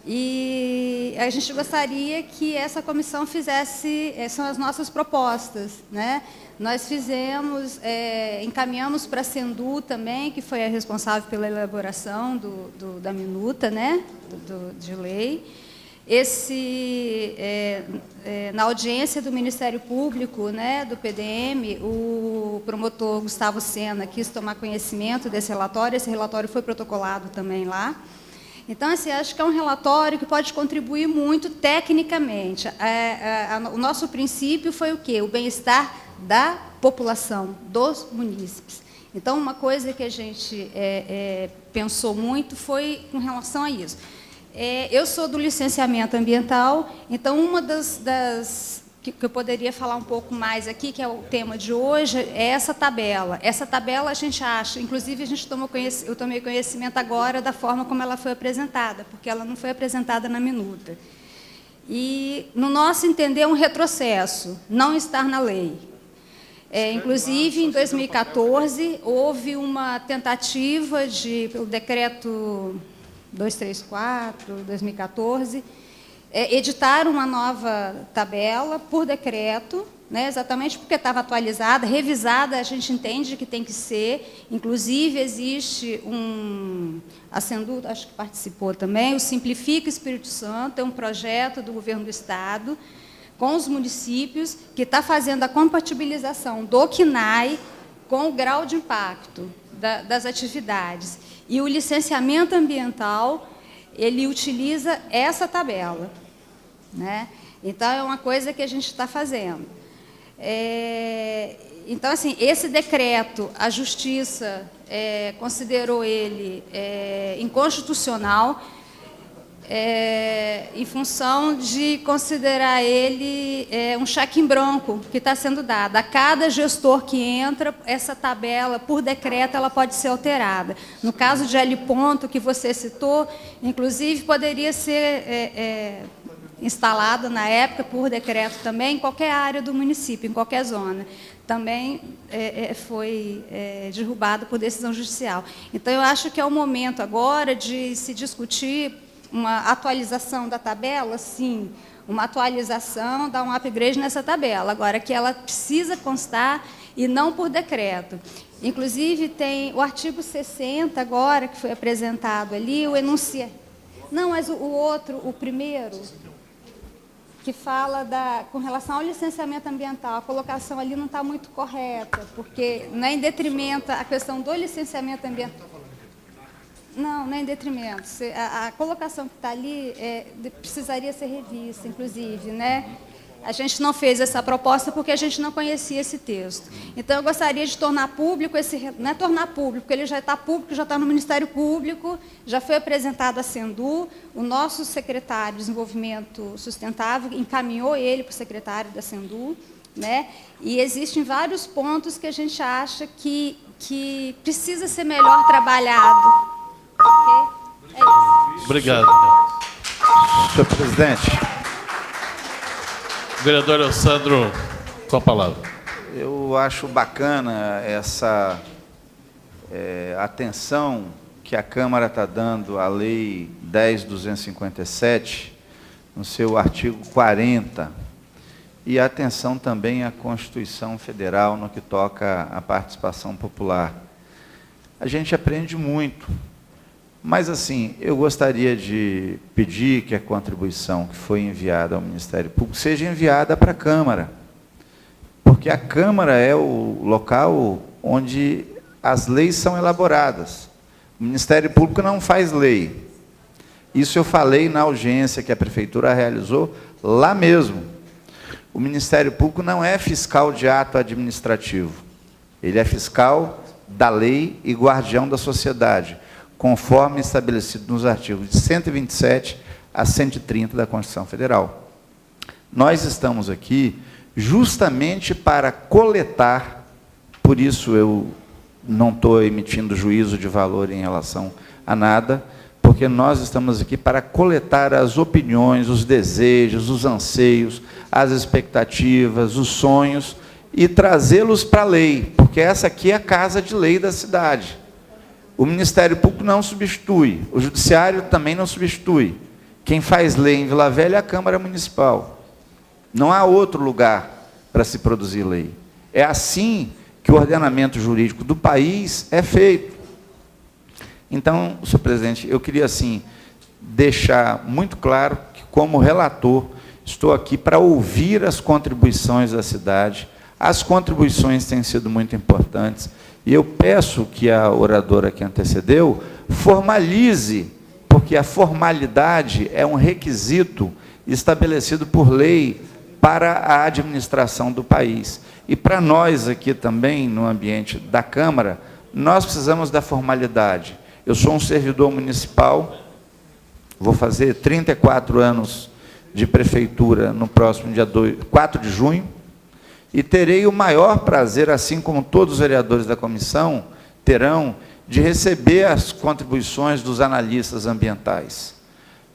E a gente gostaria que essa comissão fizesse, são as nossas propostas, né? Nós fizemos, encaminhamos para a Sendu também, que foi a responsável pela elaboração da minuta, né? De lei. Na audiência do Ministério Público, né, do PDM, o promotor Gustavo Sena quis tomar conhecimento desse relatório, esse relatório foi protocolado também lá. Então, assim, acho que é um relatório que pode contribuir muito tecnicamente. O nosso princípio foi o quê? O bem-estar da população, dos munícipes. Então, uma coisa que a gente pensou muito foi com relação a isso. Eu sou do licenciamento ambiental, então uma das que eu poderia falar um pouco mais aqui, que é o tema de hoje, é essa tabela. Essa tabela a gente acha, inclusive eu tomei conhecimento agora da forma como ela foi apresentada, porque ela não foi apresentada na minuta. E, no nosso entender, é um retrocesso, não estar na lei. Inclusive, em 2014, houve uma tentativa de, pelo decreto 234, 2014, editar uma nova tabela por decreto, né, exatamente porque estava atualizada, revisada, a gente entende que tem que ser. Inclusive, existe a Sendu, acho que participou também, o Simplifica Espírito Santo, é um projeto do governo do Estado, com os municípios, que está fazendo a compatibilização do CNAE com o grau de impacto das atividades. E o licenciamento ambiental, ele utiliza essa tabela, né? Então, é uma coisa que a gente está fazendo. Então, assim, esse decreto, a Justiça considerou ele inconstitucional, em função de considerar ele um cheque em branco que está sendo dado. A cada gestor que entra, essa tabela, por decreto, ela pode ser alterada. No caso de L. Ponto, que você citou, inclusive, poderia ser instalada, na época, por decreto também, em qualquer área do município, em qualquer zona. Também foi derrubado por decisão judicial. Então, eu acho que é o momento agora de se discutir uma atualização da tabela, sim, uma atualização, dar um upgrade nessa tabela. Agora, que ela precisa constar e não por decreto. Inclusive, tem o artigo 60 agora, que foi apresentado ali, o enunciado. Não, mas o outro, o primeiro, que fala com relação ao licenciamento ambiental, a colocação ali não está muito correta, porque não é em detrimento a questão do licenciamento ambiental. Não é em detrimento. A colocação que está ali precisaria ser revista, inclusive, né? A gente não fez essa proposta porque a gente não conhecia esse texto. Então, eu gostaria de tornar público não é tornar público, porque ele já está público, já está no Ministério Público, já foi apresentado à Sendu, o nosso secretário de Desenvolvimento Sustentável encaminhou ele para o secretário da Sendu, né? E existem vários pontos que a gente acha que precisa ser melhor trabalhado. Okay? É isso.
Obrigado.
Senhor presidente.
Vereador Alessandro, com a palavra.
Eu acho bacana essa atenção que a Câmara está dando à Lei 10.257, no seu artigo 40, e a atenção também à Constituição Federal no que toca à participação popular. A gente aprende muito, mas, assim, eu gostaria de pedir que a contribuição que foi enviada ao Ministério Público seja enviada para a Câmara, porque a Câmara é o local onde as leis são elaboradas. O Ministério Público não faz lei. Isso eu falei na audiência que a Prefeitura realizou lá mesmo. O Ministério Público não é fiscal de ato administrativo. Ele é fiscal da lei e guardião da sociedade, conforme estabelecido nos artigos de 127 a 130 da Constituição Federal. Nós estamos aqui justamente para coletar, por isso eu não estou emitindo juízo de valor em relação a nada, porque nós estamos aqui para coletar as opiniões, os desejos, os anseios, as expectativas, os sonhos, e trazê-los para a lei, porque essa aqui é a casa de lei da cidade. O Ministério Público não substitui, o Judiciário também não substitui. Quem faz lei em Vila Velha é a Câmara Municipal. Não há outro lugar para se produzir lei. É assim que o ordenamento jurídico do país é feito. Então, senhor presidente, eu queria, assim, deixar muito claro que, como relator, estou aqui para ouvir as contribuições da cidade. As contribuições têm sido muito importantes. E eu peço que a oradora que antecedeu formalize, porque a formalidade é um requisito estabelecido por lei para a administração do país. E para nós aqui também, no ambiente da Câmara, nós precisamos da formalidade. Eu sou um servidor municipal, vou fazer 34 anos de prefeitura no próximo dia 4 de junho, e terei o maior prazer, assim como todos os vereadores da comissão terão, de receber as contribuições dos analistas ambientais.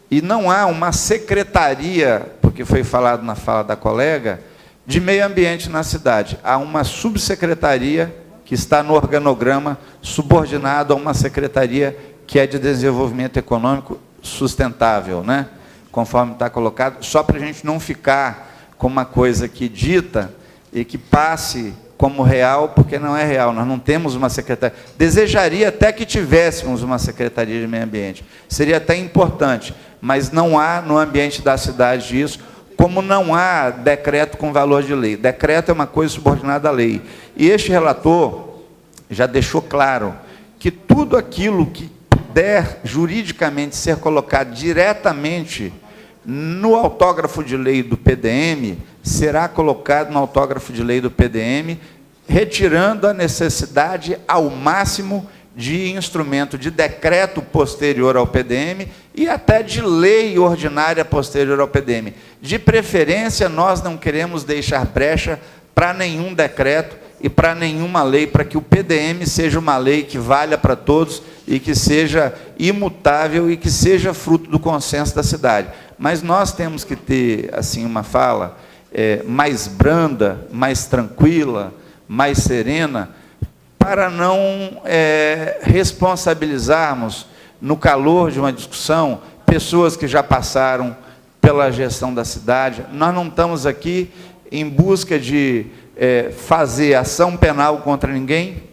E não há uma secretaria, porque foi falado na fala da colega, de meio ambiente na cidade. Há uma subsecretaria que está no organograma subordinado a uma secretaria que é de desenvolvimento econômico sustentável, né? Conforme está colocado, só para a gente não ficar com uma coisa que dita e que passe como real, porque não é real. Nós não temos uma secretaria. Desejaria até que tivéssemos uma secretaria de meio ambiente. Seria até importante, mas não há no ambiente da cidade isso, como não há decreto com valor de lei. Decreto é uma coisa subordinada à lei. E este relator já deixou claro que tudo aquilo que puder juridicamente ser colocado diretamente no autógrafo de lei do PDM, será colocado no autógrafo de lei do PDM, retirando a necessidade ao máximo de instrumento de decreto posterior ao PDM e até de lei ordinária posterior ao PDM. De preferência, nós não queremos deixar brecha para nenhum decreto e para nenhuma lei, para que o PDM seja uma lei que valha para todos e que seja imutável e que seja fruto do consenso da cidade. Mas nós temos que ter assim uma fala mais branda, mais tranquila, mais serena, para não responsabilizarmos, no calor de uma discussão, pessoas que já passaram pela gestão da cidade. Nós não estamos aqui em busca de fazer ação penal contra ninguém,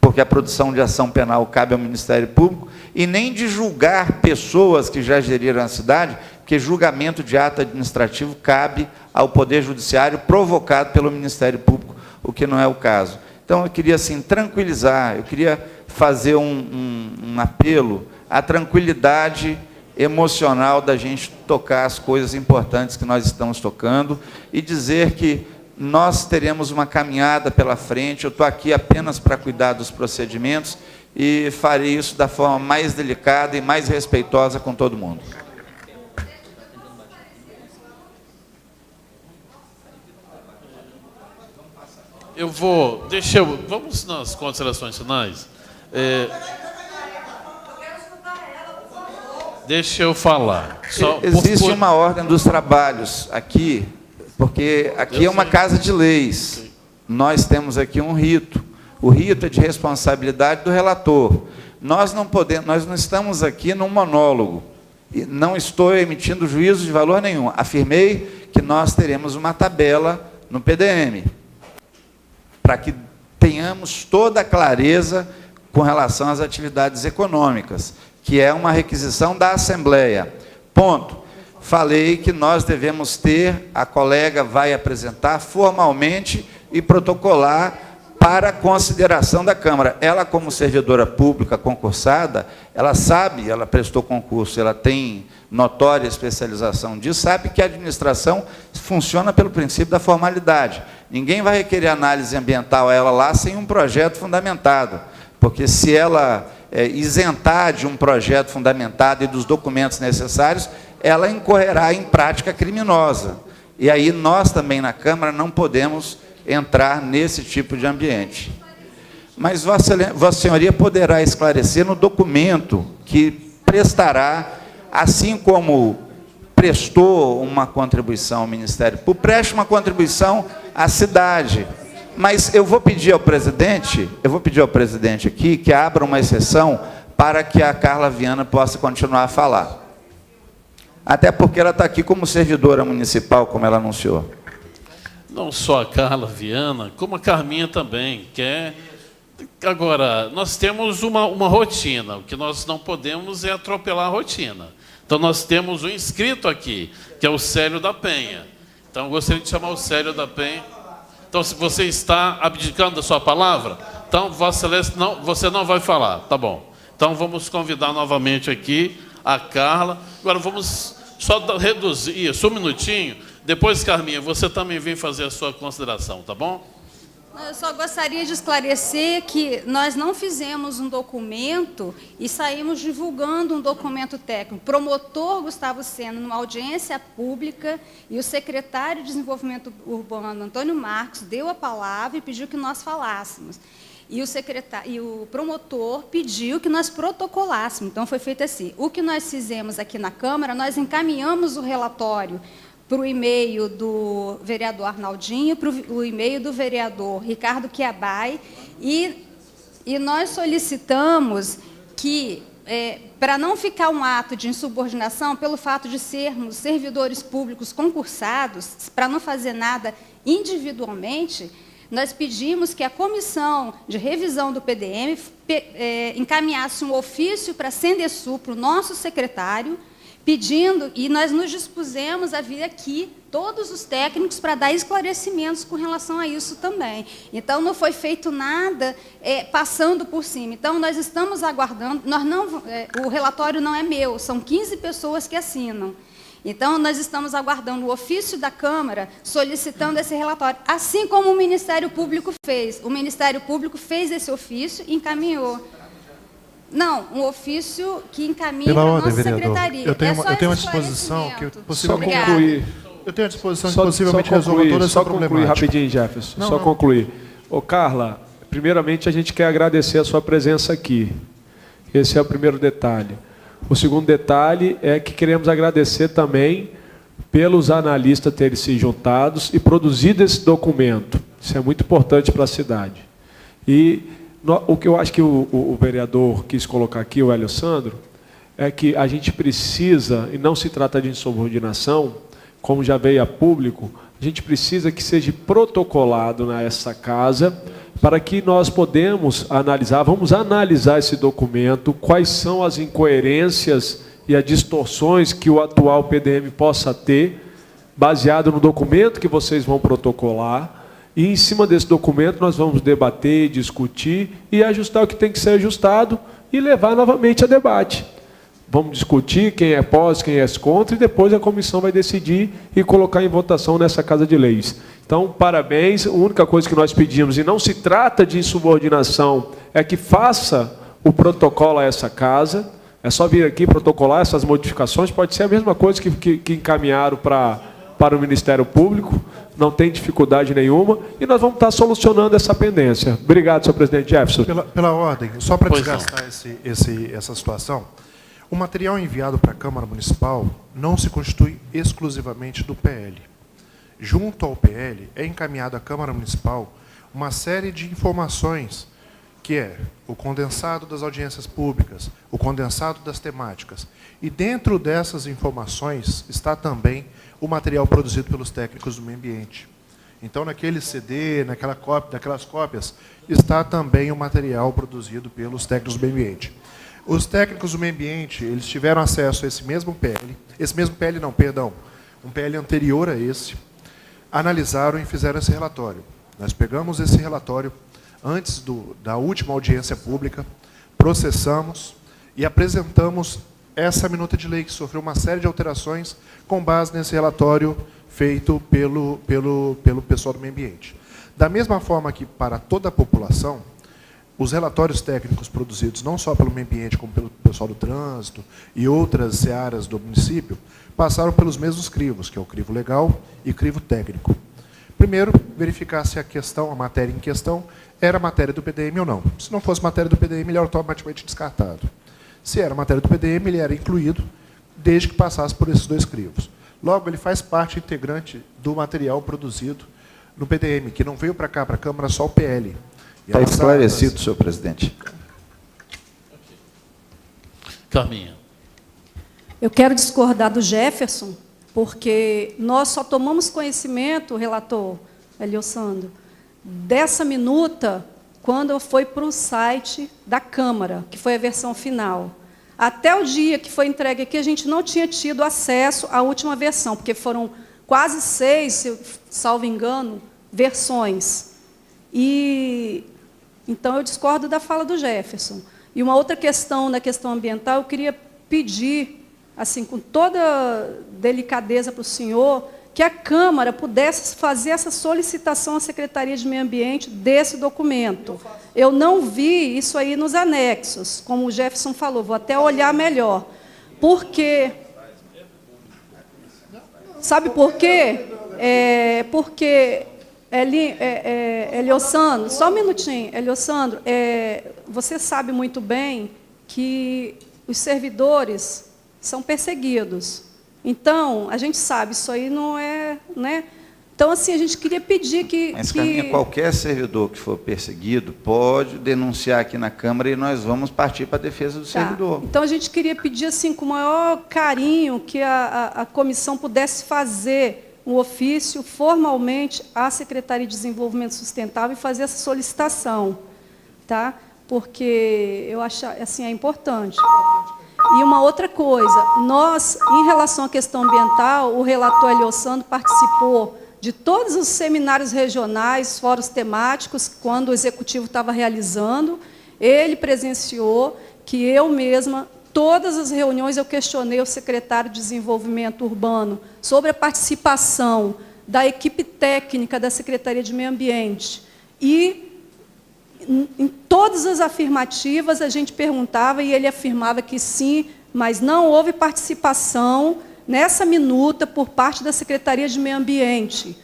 porque a produção de ação penal cabe ao Ministério Público, e nem de julgar pessoas que já geriram a cidade, porque julgamento de ato administrativo cabe ao Poder Judiciário provocado pelo Ministério Público, o que não é o caso. Então, eu queria assim, tranquilizar, eu queria fazer um apelo à tranquilidade emocional da gente tocar as coisas importantes que nós estamos tocando e dizer que nós teremos uma caminhada pela frente. Eu estou aqui apenas para cuidar dos procedimentos e farei isso da forma mais delicada e mais respeitosa com todo mundo.
Vamos nas considerações finais. Deixa eu falar.
Existe uma ordem dos trabalhos aqui, porque aqui é uma casa de leis. Nós temos aqui um rito. O rito é de responsabilidade do relator. Nós não estamos aqui num monólogo. E não estou emitindo juízo de valor nenhum. Afirmei que nós teremos uma tabela no PDM, para que tenhamos toda a clareza com relação às atividades econômicas, que é uma requisição da Assembleia. Ponto. Falei que nós devemos ter, a colega vai apresentar formalmente e protocolar para consideração da Câmara. Ela, como servidora pública concursada, ela sabe, ela prestou concurso, ela tem notória especialização disso, sabe que a administração funciona pelo princípio da formalidade. Ninguém vai requerer análise ambiental a ela lá sem um projeto fundamentado, porque se ela isentar de um projeto fundamentado e dos documentos necessários, ela incorrerá em prática criminosa. E aí nós também na Câmara não podemos entrar nesse tipo de ambiente. Mas Vossa Senhoria poderá esclarecer no documento que prestará, assim como prestou uma contribuição ao Ministério Público, preste uma contribuição à cidade. Mas eu vou pedir ao presidente aqui que abra uma exceção para que a Carla Viana possa continuar a falar. Até porque ela está aqui como servidora municipal, como ela anunciou.
Não só a Carla Viana, como a Carminha também, que é... Agora, nós temos uma rotina, o que nós não podemos é atropelar a rotina. Então, nós temos um inscrito aqui, que é o Célio da Penha. Então, eu gostaria de chamar o Célio da Penha. Então, se você está abdicando da sua palavra, então, Vossa Excelência, não, você não vai falar, tá bom. Então, vamos convidar novamente aqui a Carla. Agora, vamos só reduzir isso, um minutinho. Depois, Carminha, você também vem fazer a sua consideração, tá bom?
Eu só gostaria de esclarecer que nós não fizemos um documento e saímos divulgando um documento técnico. O promotor Gustavo Sena, numa audiência pública, e o secretário de Desenvolvimento Urbano, Antônio Marcos, deu a palavra e pediu que nós falássemos. E o promotor pediu que nós protocolássemos. Então, foi feito assim. O que nós fizemos aqui na Câmara, nós encaminhamos o relatório para o e-mail do vereador Arnaldinho, para o e-mail do vereador Ricardo Quiabai, e nós solicitamos que, para não ficar um ato de insubordinação, pelo fato de sermos servidores públicos concursados, para não fazer nada individualmente, nós pedimos que a comissão de revisão do PDM encaminhasse um ofício para a Sendesul, para o nosso secretário, pedindo, e nós nos dispusemos a vir aqui, todos os técnicos, para dar esclarecimentos com relação a isso também. Então, não foi feito nada passando por cima. Então, nós estamos aguardando, o relatório não é meu, são 15 pessoas que assinam. Então, nós estamos aguardando o ofício da Câmara solicitando esse relatório, assim como o Ministério Público fez. O Ministério Público fez esse ofício e encaminhou. Não, um ofício que encaminha para a nossa secretaria.
Eu tenho uma disposição que possivelmente...
Só concluir.
Eu tenho a disposição que possivelmente resolva toda essa problemática.
Só concluir rapidinho, Jefferson. Só concluir. Ô, Carla, primeiramente a gente quer agradecer a sua presença aqui. Esse é o primeiro detalhe. O segundo detalhe é que queremos agradecer também pelos analistas terem se juntados e produzido esse documento. Isso é muito importante para a cidade. E o que eu acho que o vereador quis colocar aqui, o Hélio Sandro, é que a gente precisa, e não se trata de insubordinação, como já veio a público, a gente precisa que seja protocolado nessa casa, para que nós podemos analisar, vamos analisar esse documento, quais são as incoerências e as distorções que o atual PDM possa ter, baseado no documento que vocês vão protocolar, e em cima desse documento nós vamos debater, discutir e ajustar o que tem que ser ajustado e levar novamente a debate. Vamos discutir quem é pós, quem é contra, e depois a comissão vai decidir e colocar em votação nessa Casa de Leis. Então, parabéns. A única coisa que nós pedimos, e não se trata de insubordinação, é que faça o protocolo a essa casa. É só vir aqui protocolar essas modificações. Pode ser a mesma coisa que encaminharam para o Ministério Público. Não tem dificuldade nenhuma. E nós vamos estar solucionando essa pendência. Obrigado, senhor presidente Jefferson.
Pela ordem, só para desgastar essa situação, o material enviado para a Câmara Municipal não se constitui exclusivamente do PL. Junto ao PL, é encaminhado à Câmara Municipal uma série de informações, que é o condensado das audiências públicas, o condensado das temáticas. E dentro dessas informações está também o material produzido pelos técnicos do meio ambiente. Então, naquele CD, naquelas cópias, está também o material produzido pelos técnicos do meio ambiente. Os técnicos do meio ambiente, eles tiveram acesso a esse mesmo PL, um PL anterior a esse, analisaram e fizeram esse relatório. Nós pegamos esse relatório antes da última audiência pública, processamos e apresentamos essa minuta de lei, que sofreu uma série de alterações com base nesse relatório feito pelo pessoal do meio ambiente. Da mesma forma que, para toda a população, os relatórios técnicos produzidos não só pelo meio ambiente, como pelo pessoal do trânsito e outras searas do município, passaram pelos mesmos crivos, que é o crivo legal e crivo técnico. Primeiro, verificar se a matéria em questão, era matéria do PDM ou não. Se não fosse matéria do PDM, ele era automaticamente descartado. Se era matéria do PDM, ele era incluído, desde que passasse por esses dois crivos. Logo, ele faz parte integrante do material produzido no PDM, que não veio para cá, para a Câmara, só o PL.
Está esclarecido, senhor presidente.
Carminha.
Eu quero discordar do Jefferson, porque nós só tomamos conhecimento, relator Hélio Sandro, dessa minuta quando foi para o site da Câmara, que foi a versão final. Até o dia que foi entregue aqui, a gente não tinha tido acesso à última versão, porque foram quase 6, se salvo engano, versões. Então, eu discordo da fala do Jefferson. E uma outra questão, na questão ambiental, eu queria pedir, assim, com toda delicadeza para o senhor, que a Câmara pudesse fazer essa solicitação à Secretaria de Meio Ambiente desse documento. Eu não vi isso aí nos anexos, como o Jefferson falou, vou até olhar melhor. Porque... Sabe por quê? Porque... Eliosandro, só um minutinho. Eliosandro, você sabe muito bem que os servidores são perseguidos. Então, a gente sabe, isso aí não é... Né? Então, assim, a gente queria pedir que...
Mas, Carminha, qualquer servidor que for perseguido pode denunciar aqui na Câmara e nós vamos partir para a defesa do servidor.
Então, a gente queria pedir, assim, com o maior carinho, que a comissão pudesse fazer um ofício formalmente à Secretaria de Desenvolvimento Sustentável e fazer essa solicitação, tá? Porque eu acho, assim, é importante. E uma outra coisa, nós, em relação à questão ambiental, o relator Elio Sando participou de todos os seminários regionais, fóruns temáticos, quando o Executivo estava realizando, ele presenciou que eu mesma, todas as reuniões, eu questionei o secretário de Desenvolvimento Urbano sobre a participação da equipe técnica da Secretaria de Meio Ambiente. E, em todas as afirmativas, a gente perguntava e ele afirmava que sim, mas não houve participação nessa minuta por parte da Secretaria de Meio Ambiente.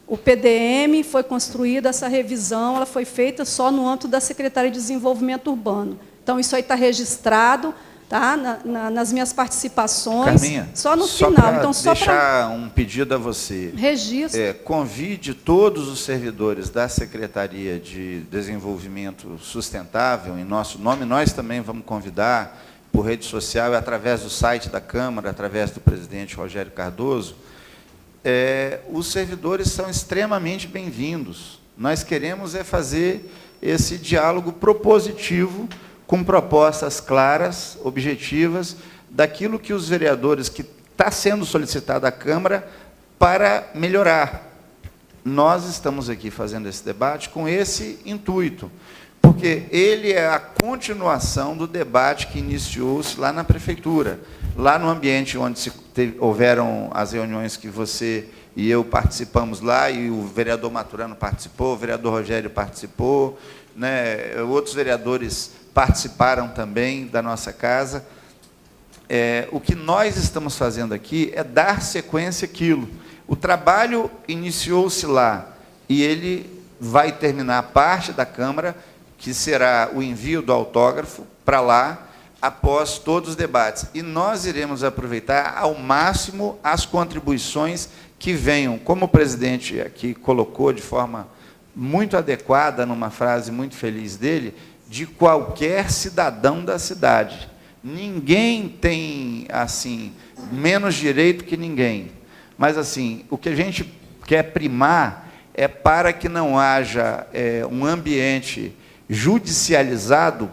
O PDM foi construído, essa revisão ela foi feita só no âmbito da Secretaria de Desenvolvimento Urbano. Então, isso aí está registrado, tá, nas minhas participações.
Carminha,
só no final. Então, só
deixar um pedido a você.
Registro.
Convide todos os servidores da Secretaria de Desenvolvimento Sustentável, em nosso nome, nós também vamos convidar por rede social, através do site da Câmara, através do presidente Rogério Cardoso. Os servidores são extremamente bem-vindos. Nós queremos fazer esse diálogo propositivo, com propostas claras, objetivas, daquilo que os vereadores, que está sendo solicitado à Câmara, para melhorar. Nós estamos aqui fazendo esse debate com esse intuito, porque ele é a continuação do debate que iniciou-se lá na Prefeitura, lá no ambiente onde houveram as reuniões que você e eu participamos lá, e o vereador Maturano participou, o vereador Rogério participou, né, outros vereadores participaram também da nossa casa. O que nós estamos fazendo aqui é dar sequência àquilo. O trabalho iniciou-se lá, e ele vai terminar parte da Câmara, que será o envio do autógrafo para lá, após todos os debates. E nós iremos aproveitar ao máximo as contribuições que venham, como o presidente aqui colocou de forma muito adequada, numa frase muito feliz dele, de qualquer cidadão da cidade. Ninguém tem, assim, menos direito que ninguém. Mas, assim, o que a gente quer primar é para que não haja um ambiente judicializado,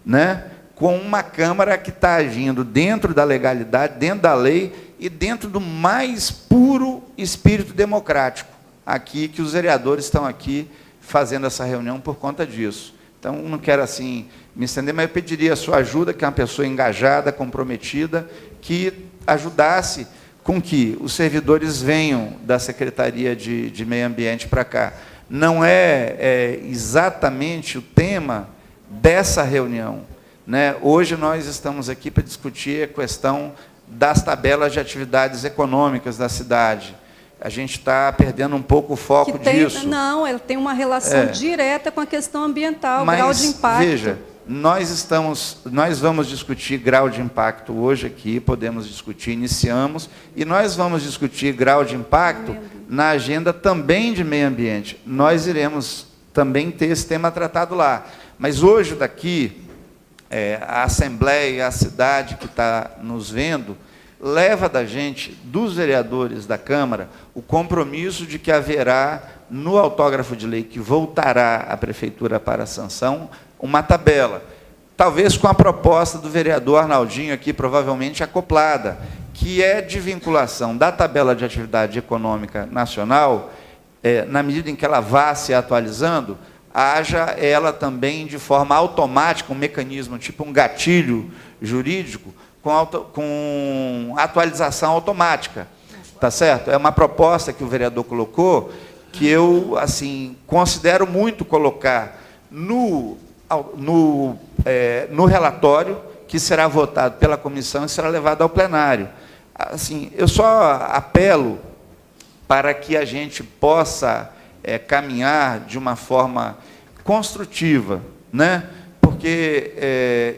né, com uma Câmara que está agindo dentro da legalidade, dentro da lei e dentro do mais puro espírito democrático. Aqui, que os vereadores estão aqui fazendo essa reunião por conta disso. Então, não quero, assim, me estender, mas eu pediria a sua ajuda, que é uma pessoa engajada, comprometida, que ajudasse com que os servidores venham da Secretaria de Meio Ambiente para cá. Não é exatamente o tema dessa reunião, né? Hoje nós estamos aqui para discutir a questão das tabelas de atividades econômicas da cidade. A gente está perdendo um pouco o foco disso.
Não, ela tem uma relação direta com a questão ambiental,
mas,
grau de impacto.
Veja, nós vamos discutir grau de impacto hoje aqui, podemos discutir, iniciamos, e nós vamos discutir grau de impacto na agenda também de meio ambiente. Nós iremos também ter esse tema tratado lá. Mas hoje daqui, a Assembleia, a cidade que está nos vendo, leva da gente, dos vereadores da Câmara, o compromisso de que haverá, no autógrafo de lei que voltará à Prefeitura para a sanção, uma tabela, talvez com a proposta do vereador Arnaldinho aqui, provavelmente acoplada, que é de vinculação da tabela de atividade econômica nacional, na medida em que ela vá se atualizando, haja ela também de forma automática, um mecanismo, tipo um gatilho jurídico, com atualização automática, tá certo? É uma proposta que o vereador colocou, que eu, assim, considero muito colocar no relatório, que será votado pela comissão e será levado ao plenário. Assim, eu só apelo para que a gente possa caminhar de uma forma construtiva, né? Porque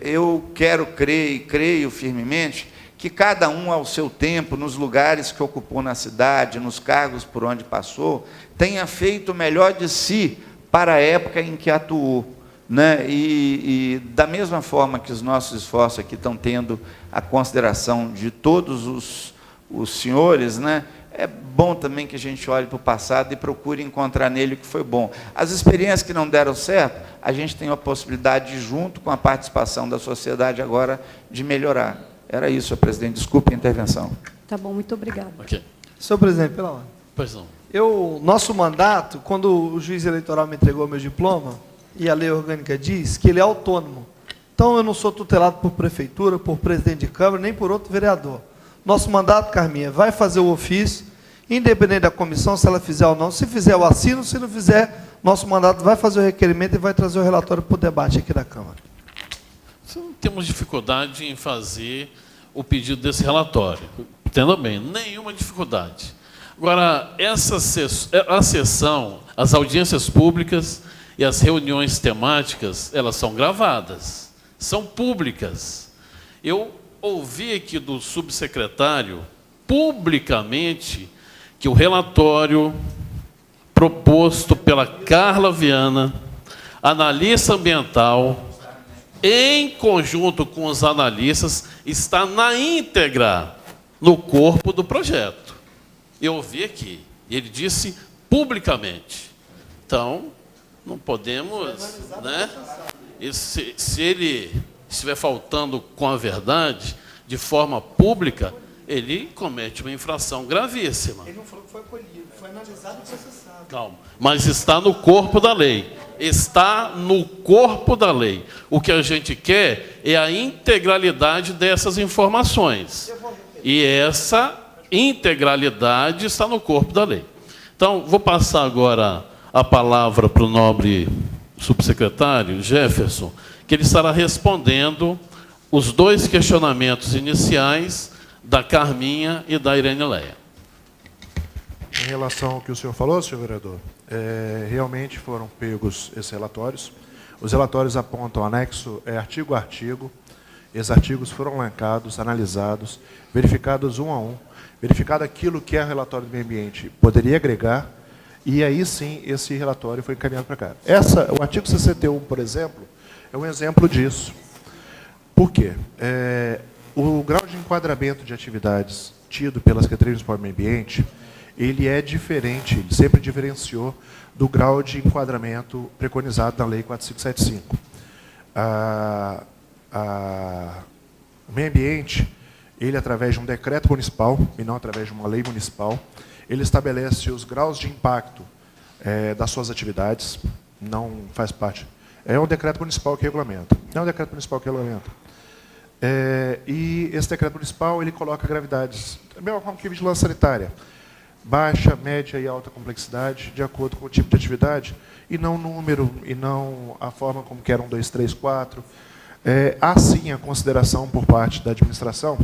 eu quero crer e creio firmemente que cada um, ao seu tempo, nos lugares que ocupou na cidade, nos cargos por onde passou, tenha feito o melhor de si para a época em que atuou. Né? E da mesma forma que os nossos esforços aqui estão tendo a consideração de todos os senhores, né? É bom também que a gente olhe para o passado e procure encontrar nele o que foi bom. As experiências que não deram certo, a gente tem a possibilidade, junto com a participação da sociedade agora, de melhorar. Era isso, senhor presidente. Desculpe a intervenção.
Tá bom, muito obrigada.
Ok.
Senhor presidente, pela ordem.
Pois não.
Nosso mandato, quando o juiz eleitoral me entregou meu diploma, e a lei orgânica diz que ele é autônomo. Então, eu não sou tutelado por prefeitura, por presidente de Câmara, nem por outro vereador. Nosso mandato, Carminha, vai fazer o ofício, independente da comissão, se ela fizer ou não. Se fizer, eu assino. Se não fizer, nosso mandato vai fazer o requerimento e vai trazer o relatório para o debate aqui da Câmara.
Não temos dificuldade em fazer o pedido desse relatório. Entenda bem, nenhuma dificuldade. Agora, a sessão, as audiências públicas e as reuniões temáticas, elas são gravadas, são públicas. Eu ouvi aqui do subsecretário, publicamente, que o relatório proposto pela Carla Viana, analista ambiental, em conjunto com os analistas, está na íntegra no corpo do projeto. Eu ouvi aqui, ele disse publicamente. Então, não podemos, né? E se ele estiver faltando com a verdade, de forma pública, ele comete uma infração gravíssima.
Ele não falou que foi acolhido, foi analisado e processado.
Calma, mas está no corpo da lei. Está no corpo da lei. O que a gente quer é a integralidade dessas informações. E essa integralidade está no corpo da lei. Então, vou passar agora a palavra para o nobre subsecretário Jefferson, que ele estará respondendo os dois questionamentos iniciais da Carminha e da Irene Leia.
Em relação ao que o senhor falou, senhor vereador, realmente foram pegos esses relatórios. Os relatórios apontam anexo, artigo a artigo. Esses artigos foram elencados, analisados, verificados um a um, verificado aquilo que o relatório do meio ambiente poderia agregar, e aí sim esse relatório foi encaminhado para cá. O artigo 61, por exemplo, é um exemplo disso. Por quê? O grau de enquadramento de atividades tido pela Secretaria Municipal do Meio Ambiente, ele é diferente, ele sempre diferenciou do grau de enquadramento preconizado na Lei 4575. O meio ambiente, ele, através de um decreto municipal, e não através de uma lei municipal, ele estabelece os graus de impacto das suas atividades, não faz parte. É um decreto municipal que regulamenta. É um decreto municipal que regulamenta. E esse decreto municipal, ele coloca gravidades, da mesma forma que vigilância sanitária, baixa, média e alta complexidade, de acordo com o tipo de atividade, e não número, e não a forma como que era 1, 2, 3, 4. Há sim a consideração por parte da administração,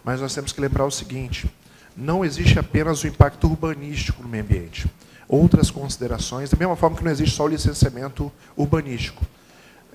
mas nós temos que lembrar o seguinte: não existe apenas o impacto urbanístico no meio ambiente. Outras considerações, da mesma forma que não existe só o licenciamento urbanístico.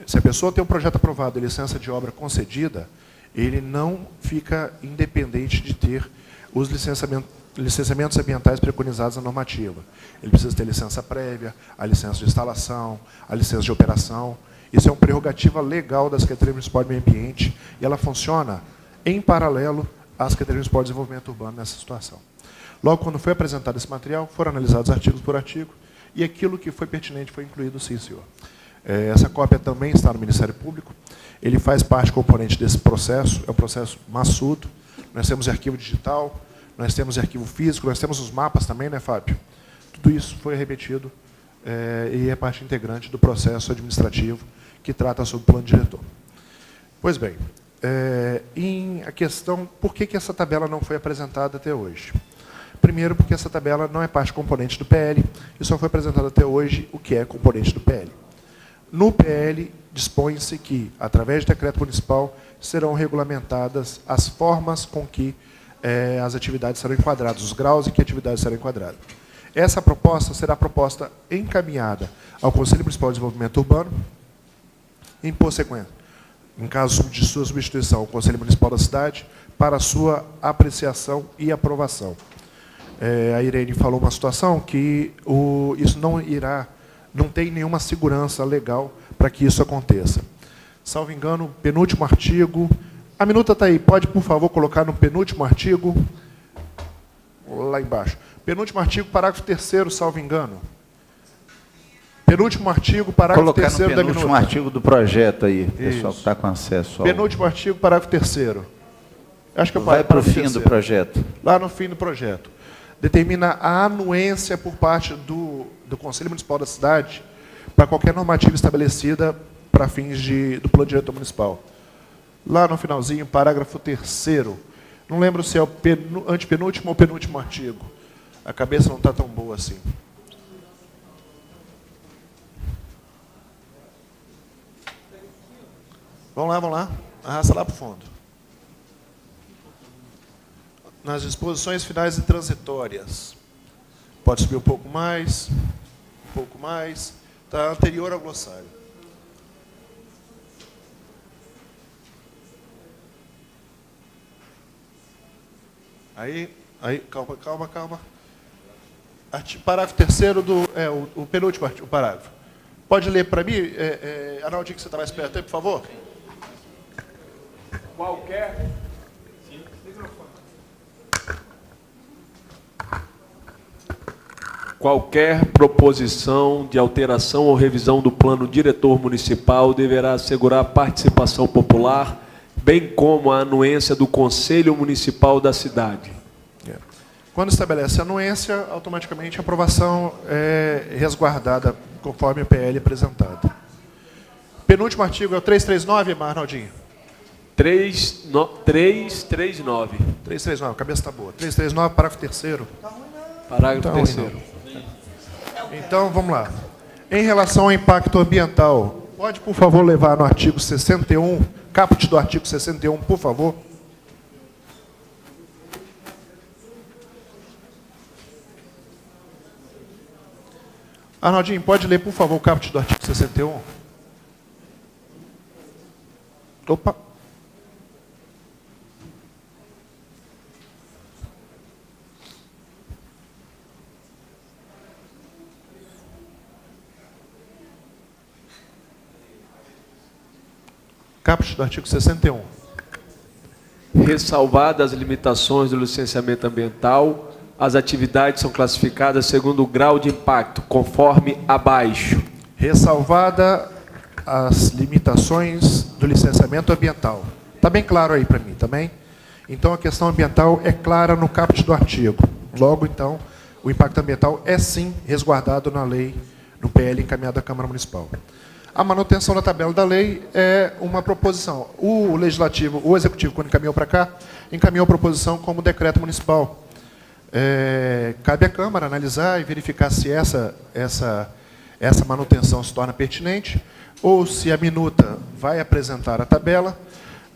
Se a pessoa tem um projeto aprovado e licença de obra concedida, ele não fica independente de ter os licenciamentos ambientais preconizados na normativa. Ele precisa ter licença prévia, a licença de instalação, a licença de operação. Isso é uma prerrogativa legal da Secretaria Municipal de Meio Ambiente e ela funciona em paralelo à Secretaria Municipal de Desenvolvimento Urbano nessa situação. Logo, quando foi apresentado esse material, foram analisados artigos por artigo e aquilo que foi pertinente foi incluído, sim, senhor. Essa cópia também está no Ministério Público. Ele faz parte componente desse processo, é um processo maçudo. Nós temos arquivo digital, nós temos arquivo físico, nós temos os mapas também, né, Fábio? Tudo isso foi remetido e é parte integrante do processo administrativo que trata sobre o plano diretor. Pois bem, em a questão, por que essa tabela não foi apresentada até hoje? Primeiro, porque essa tabela não é parte componente do PL, e só foi apresentada até hoje o que é componente do PL. No PL, dispõe-se que, através de decreto municipal, serão regulamentadas as formas com que as atividades serão enquadradas, os graus em que atividades serão enquadradas. Essa proposta será proposta encaminhada ao Conselho Municipal de Desenvolvimento Urbano, em por sequência, em caso de sua substituição, ao Conselho Municipal da Cidade, para sua apreciação e aprovação. A Irene falou uma situação que isso não tem nenhuma segurança legal para que isso aconteça. Salvo engano, penúltimo artigo. A minuta está aí, pode, por favor, colocar no penúltimo artigo, lá embaixo. Penúltimo artigo, parágrafo 3º, salvo engano. Penúltimo artigo, parágrafo 3º da minuta.
Colocar no penúltimo artigo do projeto aí, pessoal que está com acesso ao...
Penúltimo artigo, parágrafo 3º. Acho que
vai para o fim do projeto.
Lá no fim do projeto. Determina a anuência por parte do Conselho Municipal da cidade para qualquer normativa estabelecida para fins do plano diretor municipal. Lá no finalzinho, parágrafo 3º. Não lembro se é o antepenúltimo ou penúltimo artigo. A cabeça não está tão boa assim. Vamos lá. Arrasta lá para o fundo. Nas disposições finais e transitórias. Pode subir um pouco mais. Está anterior ao glossário. Aí, calma. Parágrafo 3º o penúltimo artigo, o parágrafo. Pode ler para mim, Arnaldinho, que você está mais perto aí, por favor?
Qualquer proposição de alteração ou revisão do plano diretor municipal deverá assegurar a participação popular, bem como a anuência do Conselho Municipal da cidade.
Quando estabelece a anuência, automaticamente a aprovação é resguardada conforme o PL apresentado. Penúltimo artigo é o 339, Arnaldinho?
339.
339, a cabeça está boa. 339, parágrafo 3º.
Parágrafo 3º.
Então, vamos lá. Em relação ao impacto ambiental, pode, por favor, levar no artigo 61, caput do artigo 61, por favor. Arnaldinho, pode ler, por favor, o caput do artigo 61? Opa. Caput do artigo 61.
Ressalvadas as limitações do licenciamento ambiental, as atividades são classificadas segundo o grau de impacto, conforme abaixo.
Ressalvada as limitações do licenciamento ambiental. Está bem claro aí para mim, também? Então, a questão ambiental é clara no caput do artigo. Logo, então, o impacto ambiental é, sim, resguardado na lei, no PL encaminhado à Câmara Municipal. A manutenção da tabela da lei é uma proposição. O Executivo, quando encaminhou para cá, encaminhou a proposição como decreto municipal. Cabe à Câmara analisar e verificar se essa manutenção se torna pertinente, ou se a minuta vai apresentar a tabela,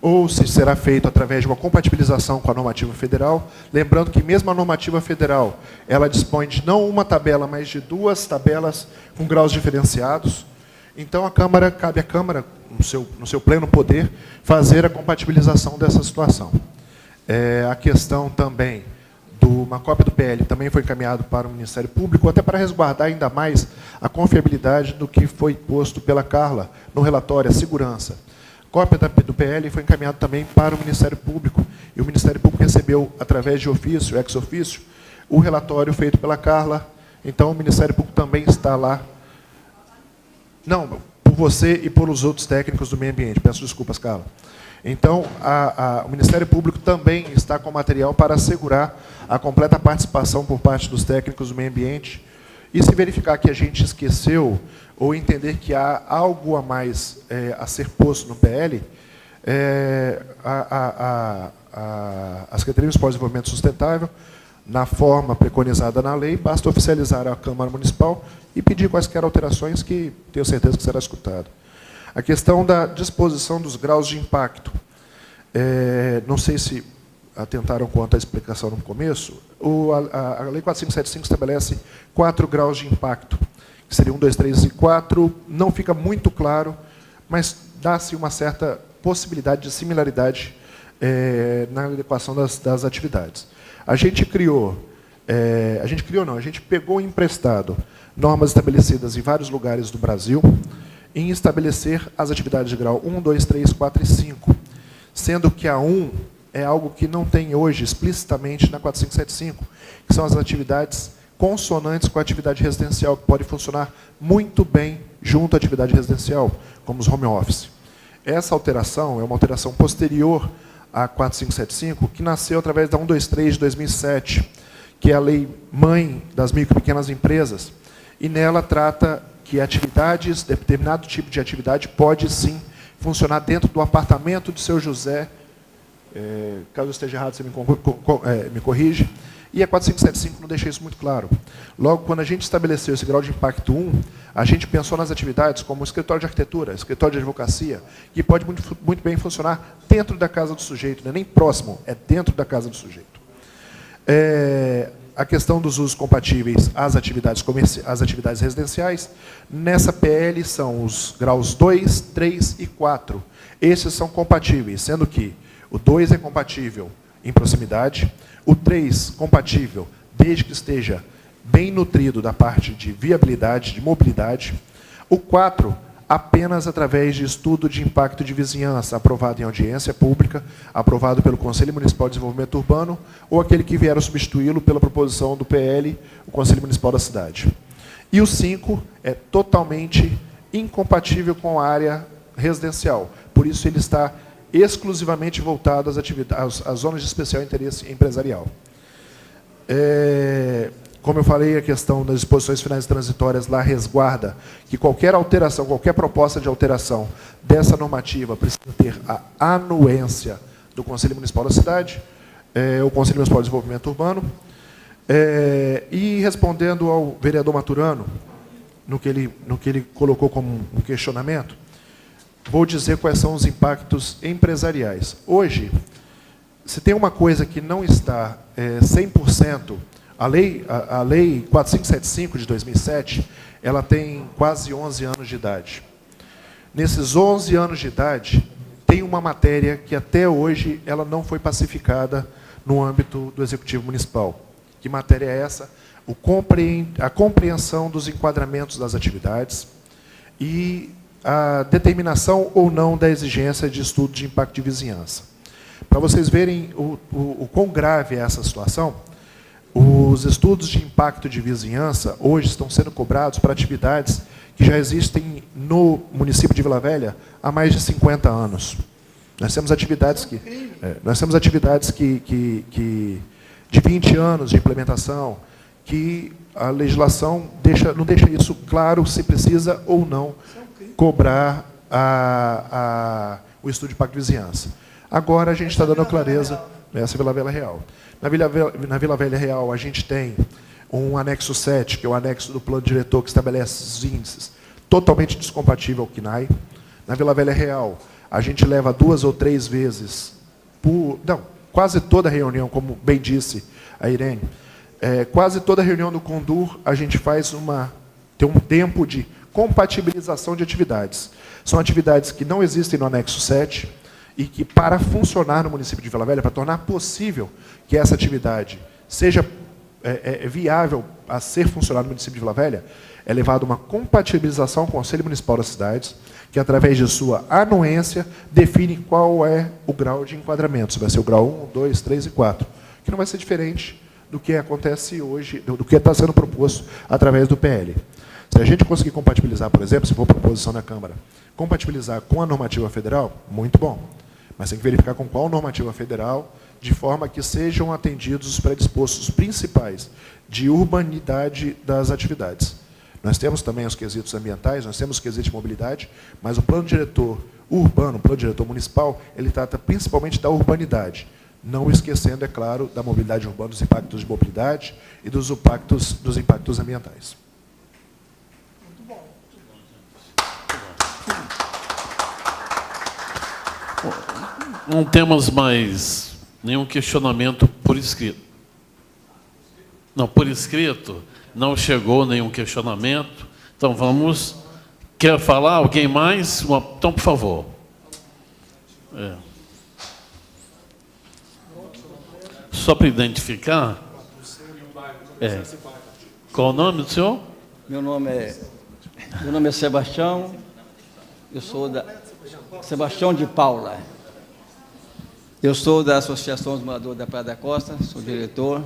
ou se será feito através de uma compatibilização com a normativa federal. Lembrando que mesmo a normativa federal, ela dispõe de não uma tabela, mas de 2 tabelas com graus diferenciados. Então, cabe à Câmara, no seu pleno poder, fazer a compatibilização dessa situação. A questão também uma cópia do PL também foi encaminhado para o Ministério Público, até para resguardar ainda mais a confiabilidade do que foi posto pela Carla no relatório, a segurança. Cópia do PL foi encaminhado também para o Ministério Público, e o Ministério Público recebeu, através de ofício, ex-ofício, o relatório feito pela Carla. Então, o Ministério Público também está lá. Não, por você e por os outros técnicos do meio ambiente. Peço desculpas, Carla. Então, o Ministério Público também está com material para assegurar a completa participação por parte dos técnicos do meio ambiente. E se verificar que a gente esqueceu ou entender que há algo a mais a ser posto no PL, a Secretaria Municipal de Desenvolvimento Sustentável, na forma preconizada na lei, basta oficializar a Câmara Municipal e pedir quaisquer alterações que tenho certeza que será escutado. A questão da disposição dos graus de impacto. Não sei se atentaram quanto à explicação no começo. A Lei 4575 estabelece 4 graus de impacto, que seriam 1, 2, 3 e 4. Não fica muito claro, mas dá-se uma certa possibilidade de similaridade na adequação das atividades. A gente pegou emprestado normas estabelecidas em vários lugares do Brasil em estabelecer as atividades de grau 1, 2, 3, 4 e 5, sendo que a 1 é algo que não tem hoje explicitamente na 4575, que são as atividades consonantes com a atividade residencial, que pode funcionar muito bem junto à atividade residencial, como os home office. Essa alteração é uma alteração posterior à 4575, que nasceu através da 123 de 2007, que é a lei mãe das micro e pequenas empresas, e nela trata que atividades, determinado tipo de atividade pode sim funcionar dentro do apartamento de seu José, caso eu esteja errado, você me corrige, e a 4575 não deixa isso muito claro. Logo, quando a gente estabeleceu esse grau de impacto 1, a gente pensou nas atividades como escritório de arquitetura, escritório de advocacia, que pode muito bem funcionar dentro da casa do sujeito, não é nem próximo, é dentro da casa do sujeito. A questão dos usos compatíveis às atividades residenciais, nessa PL são os graus 2, 3 e 4. Esses são compatíveis, sendo que o 2 é compatível em proximidade, o 3 compatível desde que esteja bem nutrido da parte de viabilidade, de mobilidade, o 4 apenas através de estudo de impacto de vizinhança, aprovado em audiência pública, aprovado pelo Conselho Municipal de Desenvolvimento Urbano, ou aquele que vier a substituí-lo pela proposição do PL, o Conselho Municipal da cidade. E o 5 é totalmente incompatível com a área residencial, por isso ele está exclusivamente voltado às zonas de especial interesse empresarial. Como eu falei, a questão das disposições finais transitórias lá resguarda que qualquer alteração, qualquer proposta de alteração dessa normativa precisa ter a anuência do Conselho Municipal da cidade, o Conselho Municipal de Desenvolvimento Urbano. E respondendo ao vereador Maturano, no que ele colocou como um questionamento, vou dizer quais são os impactos empresariais. Hoje, se tem uma coisa que não está 100%, a lei 4575 de 2007, ela tem quase 11 anos de idade. Nesses 11 anos de idade, tem uma matéria que até hoje ela não foi pacificada no âmbito do Executivo Municipal. Que matéria é essa? A compreensão dos enquadramentos das atividades e a determinação ou não da exigência de estudo de impacto de vizinhança. Para vocês verem o quão grave é essa situação, os estudos de impacto de vizinhança hoje estão sendo cobrados para atividades que já existem no município de Vila Velha há mais de 50 anos. Nós temos atividades de 20 anos de implementação, que a legislação não deixa isso claro se precisa ou não cobrar o estudo de impacto de vizinhança. Agora a gente está dando clareza nessa Vila Velha Real. Na Vila Velha Real, a gente tem um anexo 7, que é o anexo do plano diretor que estabelece os índices, totalmente descompatível ao CNAE. Na Vila Velha Real, a gente leva 2 ou 3 vezes, quase toda reunião, como bem disse a Irene, quase toda reunião do Condur, a gente tem um tempo de compatibilização de atividades. São atividades que não existem no anexo 7 e que, para funcionar no município de Vila Velha, para tornar possível que essa atividade seja viável a ser funcionar no município de Vila Velha, é levada uma compatibilização com o Conselho Municipal das Cidades, que, através de sua anuência, define qual é o grau de enquadramento. Se vai ser o grau 1, 2, 3 e 4, que não vai ser diferente do que acontece hoje, do que está sendo proposto através do PL. Se a gente conseguir compatibilizar, por exemplo, se for proposição na Câmara, compatibilizar com a normativa federal, muito bom. Mas tem que verificar com qual normativa federal, de forma que sejam atendidos os predispostos principais de urbanidade das atividades. Nós temos também os quesitos ambientais, nós temos os quesitos de mobilidade, mas o plano diretor urbano, o plano diretor municipal, ele trata principalmente da urbanidade, não esquecendo, é claro, da mobilidade urbana, dos impactos de mobilidade e dos impactos ambientais.
Não temos mais nenhum questionamento por escrito. Não, por escrito, não chegou nenhum questionamento. Então, vamos... Quer falar? Alguém mais? Então, por favor. só para identificar. Qual o nome do senhor?
Meu nome é Sebastião, eu sou da Sebastião de Paula. Eu sou da Associação dos Moradores da Praia da Costa, sou diretor.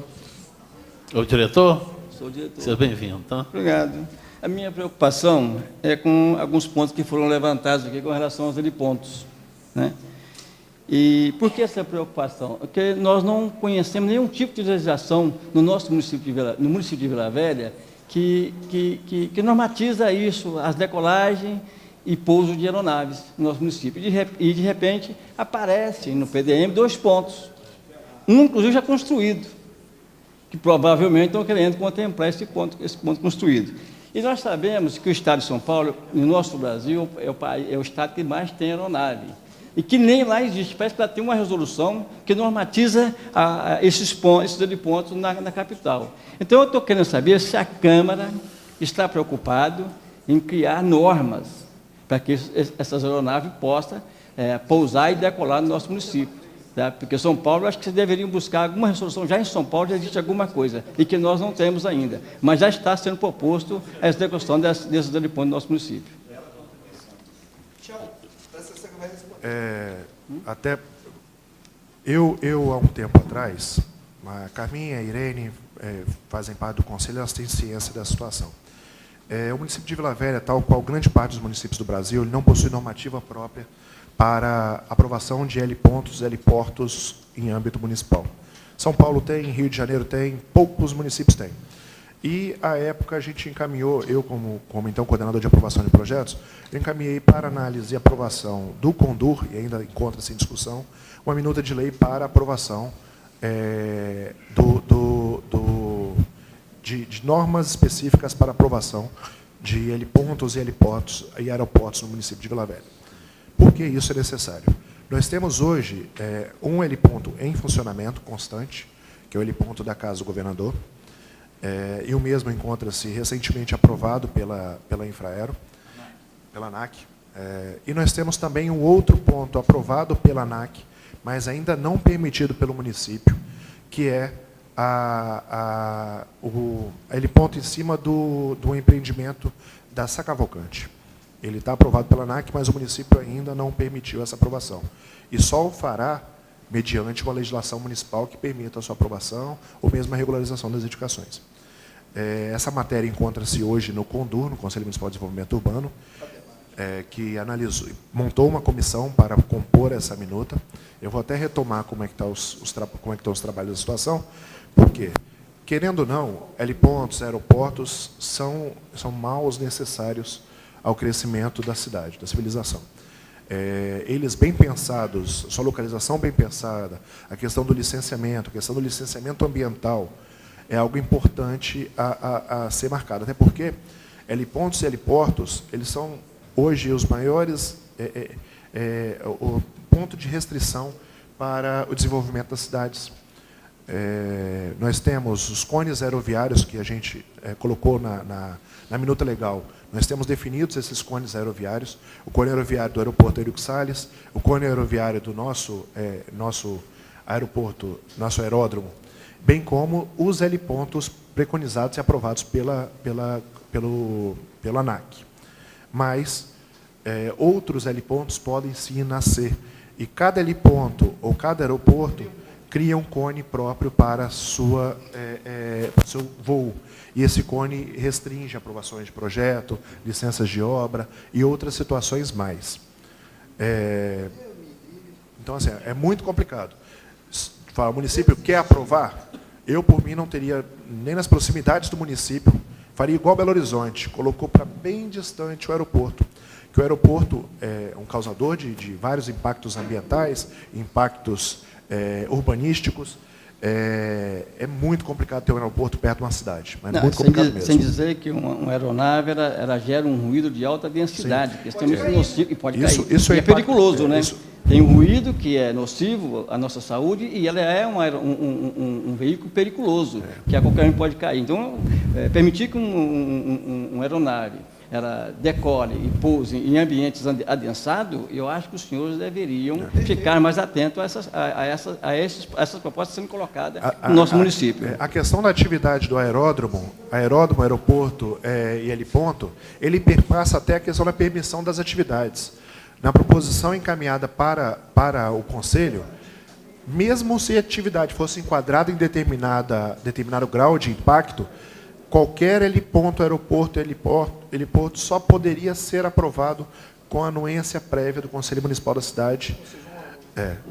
O diretor?
Sou diretor.
Seja bem-vindo, tá?
Obrigado. A minha preocupação é com alguns pontos que foram levantados aqui com relação aos helipontos, né? E por que essa preocupação? Porque nós não conhecemos nenhum tipo de legislação no nosso município no município de Vila Velha que normatiza isso, as decolagens e pouso de aeronaves no nosso município. E, de repente, aparece no PDM 2 pontos. Um, inclusive, já construído, que provavelmente estão querendo contemplar esse ponto construído. E nós sabemos que o Estado de São Paulo, no nosso Brasil, é o Estado que mais tem aeronave. E que nem lá existe. Parece que lá tem uma resolução que normatiza esses helipontos na capital. Então, eu estou querendo saber se a Câmara está preocupada em criar normas para que essas aeronaves possam pousar e decolar no nosso município. Tá? Porque São Paulo, acho que vocês deveriam buscar alguma resolução. Já em São Paulo já existe alguma coisa, e que nós não temos ainda. Mas já está sendo proposto a execução desses helipontos no nosso município.
Até eu, há um tempo atrás, a Carminha e a Irene fazem parte do Conselho, elas têm ciência da situação. O município de Vila Velha, tal qual grande parte dos municípios do Brasil, ele não possui normativa própria para aprovação de helipontos e heliportos em âmbito municipal. São Paulo tem, Rio de Janeiro tem, poucos municípios têm. E, à época, a gente encaminhou, eu como então coordenador de aprovação de projetos, eu encaminhei para análise e aprovação do CONDUR, e ainda encontra-se em discussão, uma minuta de lei para aprovação de normas específicas para aprovação de helipontos e heliportos e aeroportos no município de Vila Velha. Por que isso é necessário? Nós temos hoje um heliponto em funcionamento constante, que é o heliponto da Casa do Governador, e o mesmo encontra-se recentemente aprovado pela Infraero, pela ANAC. E nós temos também um outro ponto aprovado pela ANAC, mas ainda não permitido pelo município, que é o heliponto em cima do empreendimento da Sacavalcante. Ele está aprovado pela ANAC, mas o município ainda não permitiu essa aprovação. E só o fará mediante uma legislação municipal que permita a sua aprovação ou mesmo a regularização das edificações. Essa matéria encontra-se hoje no CONDUR, no Conselho Municipal de Desenvolvimento Urbano, que montou uma comissão para compor essa minuta. Eu vou até retomar como é que estão os trabalhos da situação, porque, querendo ou não, helipontos, aeroportos são maus necessários ao crescimento da cidade, da civilização. Eles bem pensados, sua localização bem pensada, a questão do licenciamento, a questão do licenciamento ambiental, é algo importante a ser marcado. Até porque helipontos e heliportos, eles são hoje os maiores o ponto de restrição para o desenvolvimento das cidades. Nós temos os cones aeroviários que a gente colocou na minuta legal. Nós temos definidos esses cones aeroviários, o cone aeroviário do aeroporto Eurico Salles, o cone aeroviário do nosso aeroporto, nosso aeródromo, bem como os helipontos preconizados e aprovados pela ANAC. Mas outros helipontos podem sim nascer, e cada heliponto ou cada aeroporto cria um cone próprio para seu voo. E esse cone restringe aprovações de projeto, licenças de obra e outras situações mais. Então, assim, é muito complicado. O município quer aprovar, eu, por mim, não teria, nem nas proximidades do município, faria igual Belo Horizonte, colocou para bem distante o aeroporto, que o aeroporto é um causador de vários impactos ambientais, impactos urbanísticos. É muito complicado ter um aeroporto perto de uma cidade, mas muito complicado mesmo.
Sem dizer que uma aeronave ela gera um ruído de alta densidade, que é extremamente nocivo e pode cair.
Isso
é periculoso, né? Tem um ruído que é nocivo à nossa saúde e ela é um veículo periculoso, que a qualquer um pode cair. Então, permitir que uma aeronave ela decole e pouse em ambientes adensados, eu acho que os senhores deveriam ficar mais atentos a essas propostas sendo colocadas no nosso município.
A questão da atividade do aeródromo, aeroporto e heliponto, ele perpassa até a questão da permissão das atividades. Na proposição encaminhada para o Conselho, mesmo se a atividade fosse enquadrada em determinado grau de impacto, qualquer heliponto, aeroporto, heliporto só poderia ser aprovado com a anuência prévia do Conselho Municipal da cidade.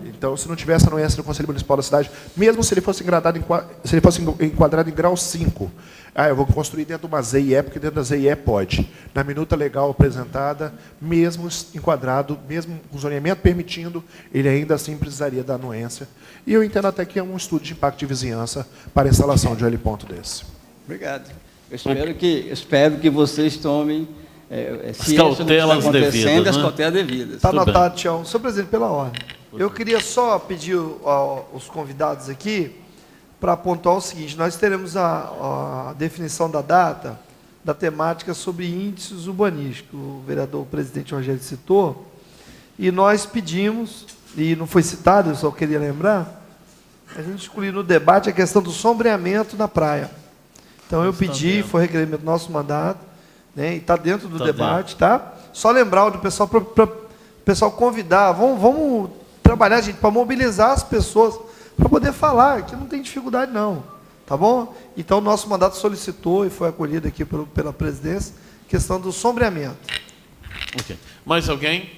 Então, se não tivesse anuência do Conselho Municipal da cidade, mesmo se ele fosse enquadrado em grau 5, eu vou construir dentro de uma ZIE, porque dentro da ZIE pode. Na minuta legal apresentada, mesmo enquadrado, mesmo com zoneamento permitindo, ele ainda assim precisaria da anuência. E eu entendo até que é um estudo de impacto de vizinhança para a instalação de um heliponto desse.
Obrigado. Eu espero que vocês tomem
as cautelas devidas.
As cautelas devidas.
Está anotado, Tião. Senhor presidente, pela ordem. Eu queria só pedir aos convidados aqui para pontuar o seguinte: nós teremos a definição da data da temática sobre índices urbanísticos. O vereador presidente Rogério citou, e nós pedimos, e não foi citado, eu só queria lembrar, a gente excluiu no debate a questão do sombreamento na praia. Então, eu pedi, foi requerimento do nosso mandato, né, e está dentro do debate, tá? Só lembrar o pessoal, para o pessoal convidar, vamos trabalhar, gente, para mobilizar as pessoas, para poder falar, que não tem dificuldade, não. Tá bom? Então, o nosso mandato solicitou, e foi acolhido aqui pela presidência, questão do sombreamento.
Ok. Mais alguém?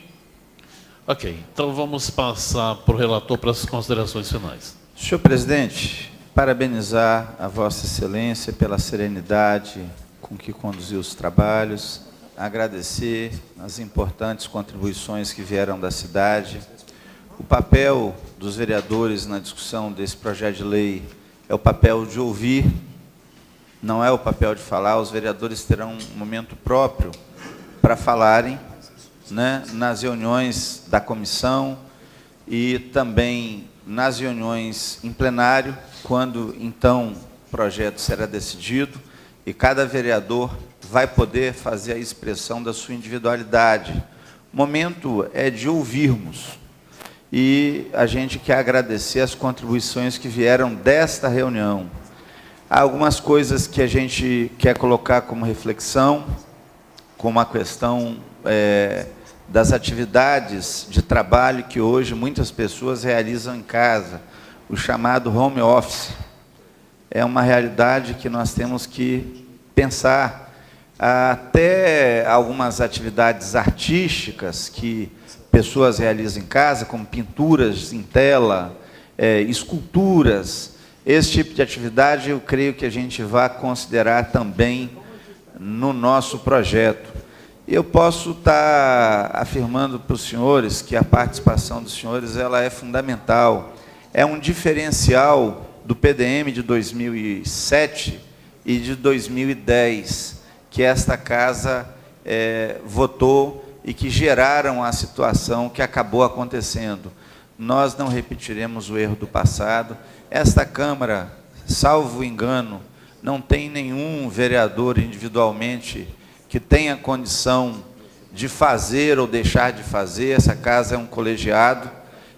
Ok. Então, vamos passar para o relator para as considerações finais.
Senhor presidente, parabenizar a Vossa Excelência pela serenidade com que conduziu os trabalhos, agradecer as importantes contribuições que vieram da cidade. O papel dos vereadores na discussão desse projeto de lei é o papel de ouvir, não é o papel de falar. Os vereadores terão um momento próprio para falarem, né, nas reuniões da comissão e também nas reuniões em plenário, quando, então, o projeto será decidido, e cada vereador vai poder fazer a expressão da sua individualidade. O momento é de ouvirmos, e a gente quer agradecer as contribuições que vieram desta reunião. Há algumas coisas que a gente quer colocar como reflexão, como a questão das atividades de trabalho que hoje muitas pessoas realizam em casa, o chamado home office. É uma realidade que nós temos que pensar. Até algumas atividades artísticas que pessoas realizam em casa, como pinturas em tela, esculturas, esse tipo de atividade eu creio que a gente vai considerar também no nosso projeto. Eu posso estar afirmando para os senhores que a participação dos senhores ela é fundamental. É um diferencial do PDM de 2007 e de 2010, que esta casa votou e que geraram a situação que acabou acontecendo. Nós não repetiremos o erro do passado. Esta Câmara, salvo engano, não tem nenhum vereador individualmente que tenha condição de fazer ou deixar de fazer. Essa casa é um colegiado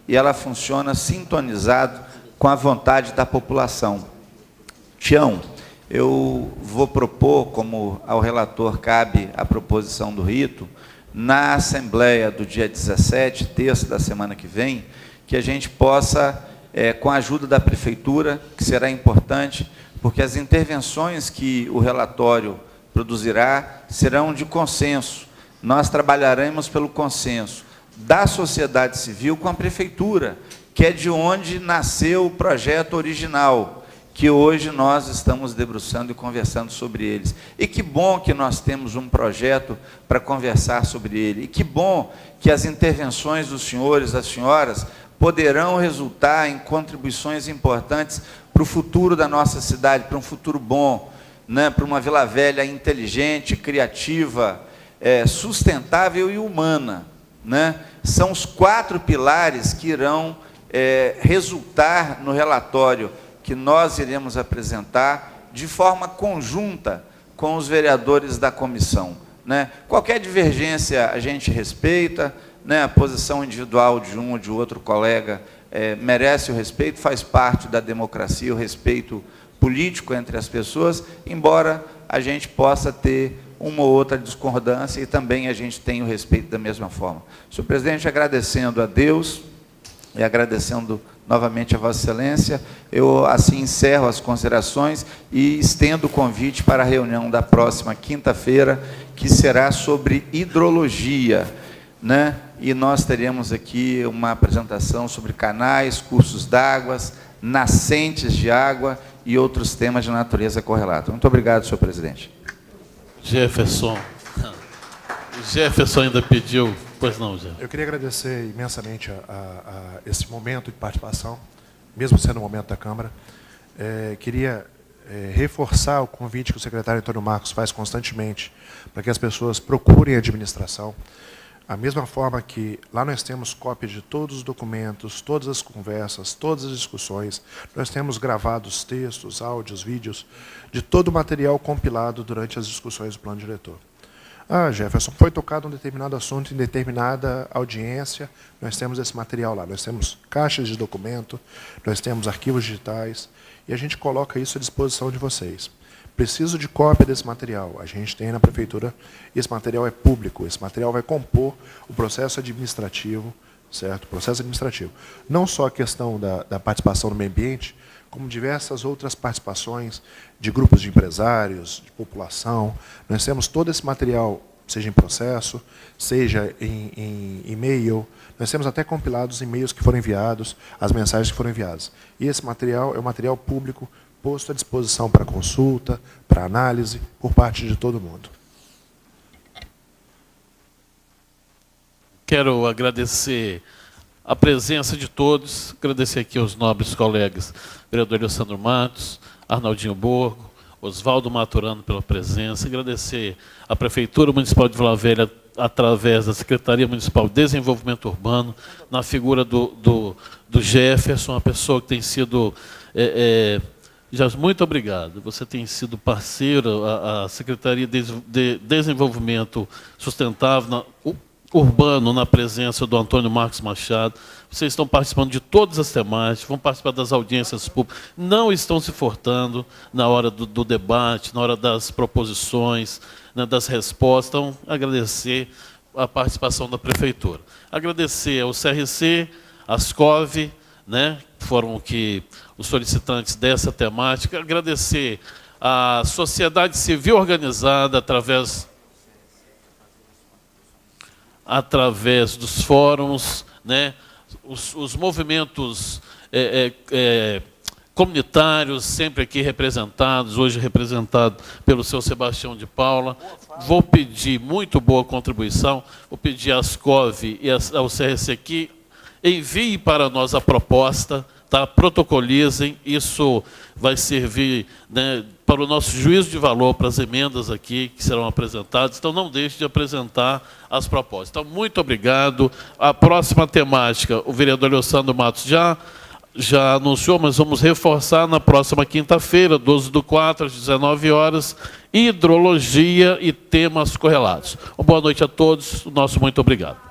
e ela funciona sintonizado com a vontade da população. Tião, eu vou propor, como ao relator cabe a proposição do rito, na Assembleia do dia 17, terça da semana que vem, que a gente possa, com a ajuda da Prefeitura, que será importante, porque as intervenções que o relatório produzirá serão de consenso. Nós trabalharemos pelo consenso da sociedade civil com a Prefeitura, que é de onde nasceu o projeto original, que hoje nós estamos debruçando e conversando sobre eles. E que bom que nós temos um projeto para conversar sobre ele. E que bom que as intervenções dos senhores, das senhoras, poderão resultar em contribuições importantes para o futuro da nossa cidade, para um futuro bom, né, para uma Vila Velha inteligente, criativa, sustentável e humana, né? São os 4 pilares que irão resultar no relatório que nós iremos apresentar de forma conjunta com os vereadores da comissão. né? Qualquer divergência a gente respeita, né? A posição individual de um ou de outro colega merece o respeito, faz parte da democracia, o respeito político entre as pessoas, embora a gente possa ter uma ou outra discordância e também a gente tem o respeito da mesma forma. Senhor presidente, agradecendo a Deus e agradecendo novamente a Vossa Excelência, eu assim encerro as considerações e estendo o convite para a reunião da próxima quinta-feira, que será sobre hidrologia, né? E nós teremos aqui uma apresentação sobre canais, cursos d'água, nascentes de água e outros temas de natureza correlata. Muito obrigado, senhor presidente.
Jefferson. O Jefferson ainda pediu. Pois não, Jefferson.
Eu queria agradecer imensamente a esse momento de participação, mesmo sendo o momento da Câmara. Queria reforçar o convite que o secretário Antônio Marcos faz constantemente para que as pessoas procurem a administração. A mesma forma que lá nós temos cópia de todos os documentos, todas as conversas, todas as discussões, nós temos gravados textos, áudios, vídeos, de todo o material compilado durante as discussões do plano diretor. Ah, Jefferson, foi tocado um determinado assunto em determinada audiência, nós temos esse material lá, nós temos caixas de documento, nós temos arquivos digitais, e a gente coloca isso à disposição de vocês. Preciso de cópia desse material. A gente tem na prefeitura, esse material é público, esse material vai compor o processo administrativo, certo? O processo administrativo. Não só a questão da participação no meio ambiente, como diversas outras participações de grupos de empresários, de população. Nós temos todo esse material, seja em processo, seja em e-mail. Nós temos até compilados e-mails que foram enviados, as mensagens que foram enviadas. E esse material é um material público, posto à disposição para consulta, para análise, por parte de todo mundo.
Quero agradecer a presença de todos, agradecer aqui aos nobres colegas, vereador Alessandro Matos, Arnaldinho Borgo, Oswaldo Maturano pela presença, agradecer à Prefeitura Municipal de Vila Velha, através da Secretaria Municipal de Desenvolvimento Urbano, na figura do Jefferson, uma pessoa que tem sido... muito obrigado. Você tem sido parceiro, a Secretaria de Desenvolvimento Sustentável Urbano, na presença do Antônio Marcos Machado. Vocês estão participando de todas as temáticas, vão participar das audiências públicas, não estão se furtando na hora do debate, na hora das proposições, né, das respostas. Então, agradecer a participação da Prefeitura. Agradecer ao CRC, ASCOV, né, foram os solicitantes dessa temática. Agradecer à sociedade civil organizada através dos fóruns, né, os movimentos comunitários, sempre aqui representados, hoje representado pelo seu Sebastião de Paula. Vou pedir, muito boa contribuição, vou pedir à ASCOV e ao CRC que envie para nós a proposta, tá? Protocolizem, isso vai servir, né, para o nosso juízo de valor, para as emendas aqui que serão apresentadas, então não deixe de apresentar as propostas. Então, muito obrigado. A próxima temática, o vereador Alessandro Matos já anunciou, mas vamos reforçar na próxima quinta-feira, 12/4, às 19 horas, hidrologia e temas correlatos. Uma boa noite a todos, nosso muito obrigado.